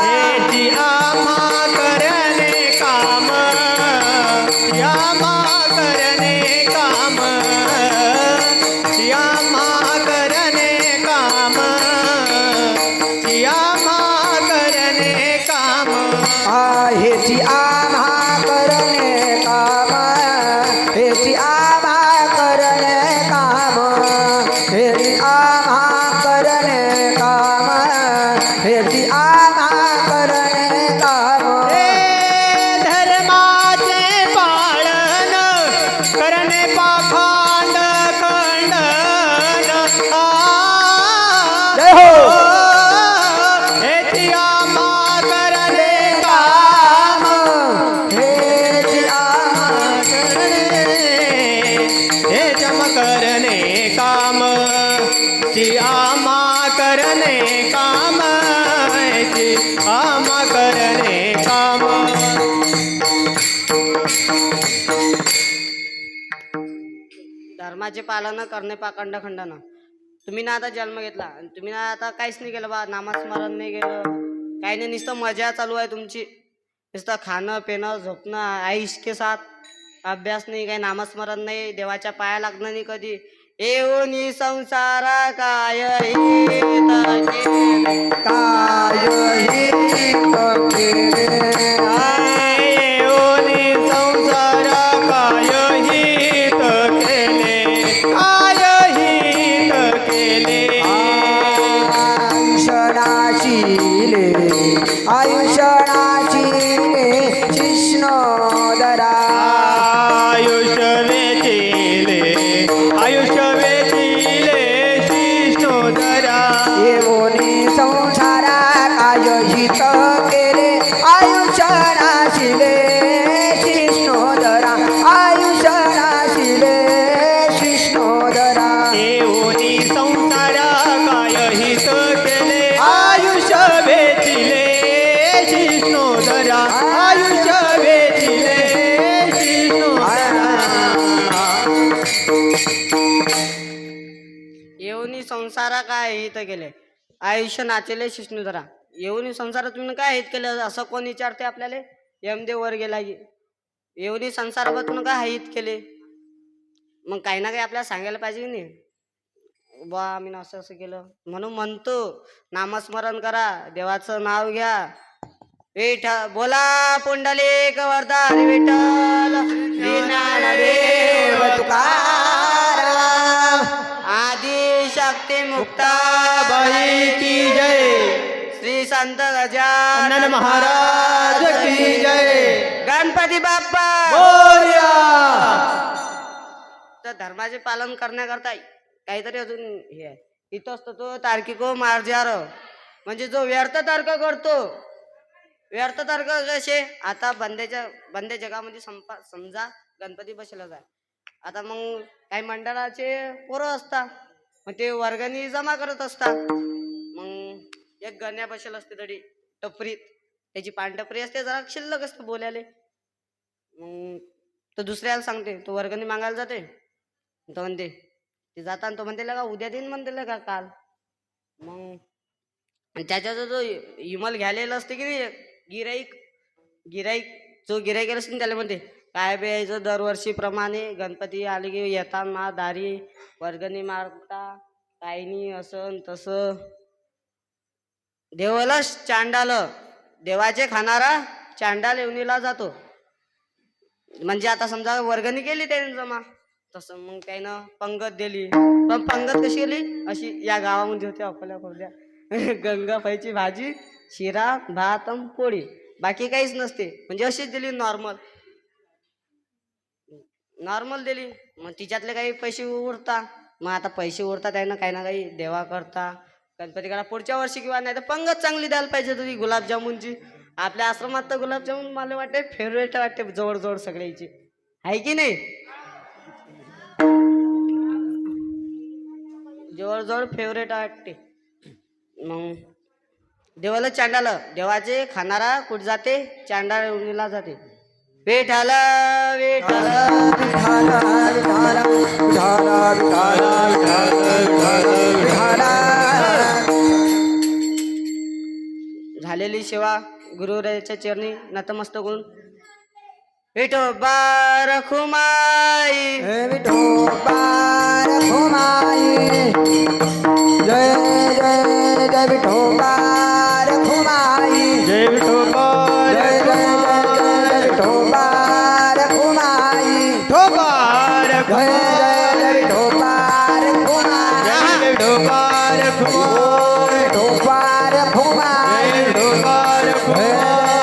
हेची आम्हा करणे काम यामा करणे काम यामा करणे काम यामा करणे काम हेची आम्हा करणे काम हेची आम्हा करणे काम हेची आम्हा करणे काम हेची आम्हा करणे काम हे धर्माचे पाळन करणे पाखांड खंडन जय हो हेची आम्हा करणे काम हेची आम्हा हे जम करणे काम ची आम्हा करणे काम ची आम्हा करणे काम धर्माचे पालन करणे पाखंड खंडन. तुम्ही ना आता जन्म घेतला आणि तुम्ही ना आता काहीच नाही केलं बा, नामस्मरण नाही केलं, काही नाही, नुसतं मजा चालू आहे तुमची, नुसतं खाणं पिणं झोपणं आईश के साथ, अभ्यास नाही, काही नामस्मरण नाही, देवाच्या पाया लागणं नाही कधी. येऊनी संसारा काय हित केले. काय हित केले येऊनी संसार काय हित केले काय हित केले आयुष्यनाशिले आयुष्यनाशिले कृष्णोदरा आयुष्य वेचिले शिष्णोदरा येऊनी संसारा काय हित केले आयुष्यनाशिले कृष्णोदरा आयुष्यनाशिले कृष्णोदरा येऊनी संसार काय हित केले आयुष्य वेचिले शिष्णोदरा आयुष्य वेचिले शिष्णोदरा येऊनी संसारा काय हित केले आयुष्य नाचेले शिष्णुधरा. येऊनी संसारात तुम्ही काय हित केलं असं कोण विचारते आपल्याला. यमदेव वर गेला की येऊनी संसाराबद्दल काय हित केले, मग काही ना काही आपल्याला सांगायला पाहिजे की नाही बा आम्ही असं असं केलं. म्हणून म्हणतो नामस्मरण करा, देवाचं नाव घ्या. बोला पुंडलिक वरदा हरी विठ्ठल ज्ञानदेव तुकाराम आदि शक्ती मुक्ताबाई की जय श्री संत गजानन नंदन महाराज की जय गणपती बाप्पा मोरया. तर धर्माचे पालन करण्याकरता काहीतरी अजून हे आहे. इथं असतो तो तार्किको मार्जार, म्हणजे जो व्यर्थ तर्क करतो. व्यर्थ तर्क कसे, आता बंदे जगामध्ये समजा गणपती बसलेला आहे, आता मग काही मंडळाचे पोरं असतात, मग ते वर्गणी जमा करत असतात. मग एक गण्या बसेल असते तरी टपरीत, त्याची पानटपरी असते, जरा शिल्लक असते बोलायला. मग तो दुसऱ्याला सांगते, तो वर्गणी मागायला जाते, तो म्हणते ते जाताना तो म्हणते का उद्या देईन म्हणते का काल. मग त्याच्याचा जो इमल घ्यायला असते की नाही गिराईक जो गिराईक असते ना, त्याला म्हणते काय बेयायचं दरवर्षीप्रमाणे गणपती आले की येताना दारी वर्गणी मारता काही नाही असं तसं. देवाला चांडाल, देवाचे खाणारा चांडाल येवणीला जातो. म्हणजे आता समजा वर्गणी केली त्याने जमा, तसं मग त्यानं पंगत दिली. पण पंगत कशी केली, अशी या गावामध्ये होते अकोल्या खोल्या गंगाफाईची भाजी, शिरा, भात आणि पोळी, बाकी काहीच नसते, म्हणजे अशीच दिली नॉर्मल. नॉर्मल दिली मग तिच्यातले काही पैसे उरता मग आता पैसे उरता त्यांना काही ना काही देवा करता गणपतीकडे पुढच्या वर्षी किंवा नाही तर पंगत चांगली द्यायला पाहिजे तुम्ही गुलाबजामुनची आपल्या आश्रमात तर गुलाबजामुन मला वाटते फेवरेट वाटते जवळ सगळ्याची आहे की नाही जवळ फेवरेट वाटते मग देवाला चांडाला देवाचे खाणारा कुठं जाते चांडाळीला जाते विठ्ठल विठ्ठल विठाल विठाल विठाल विठाल विठाल झालेली सेवा गुरुरायाच्या चरणी नतमस्तक होऊन विठोबा रखुमाई विठोबार घुमाई जय जय जय विठोबार घुमाई जय विठोबा जय जय जय विठोबार घुमाई ठोबार जय जय जय विठोबार घुमाई विठोबार विठोबार घुमाई विठोबार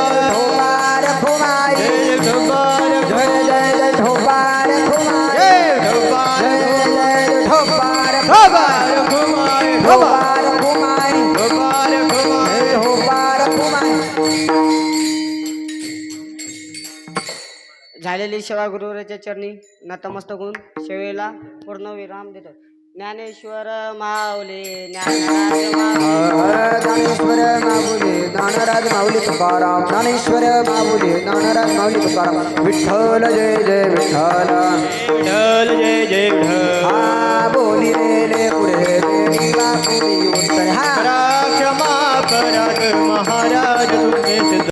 विठोबार घुमाई विठोबार जय जय जय ठोबार घुमाई विठोबार जय जय ठोबार ठोबार घुमाई ठोबार घुमाई ठोबार घुमाई ठोबार घुमाई झालेली सेवा गुरुरायाच्या चरणी नतमस्तक होऊन सेवेला पूर्ण विराम देतो ज्ञानेश्वर माऊली ज्ञानराज माऊली ज्ञानेश्वर माऊली ज्ञानराज माऊली तुकाराम ज्ञानेश्वर माऊली ज्ञानराज माऊली तुकाराम विठ्ठल जय जय विठ्ठल विठ्ठल जय जय विठ्ठल हा बोली रे पुढे बेडी बापुरी उत्तर हा क्षमा करा महाराज तुमचे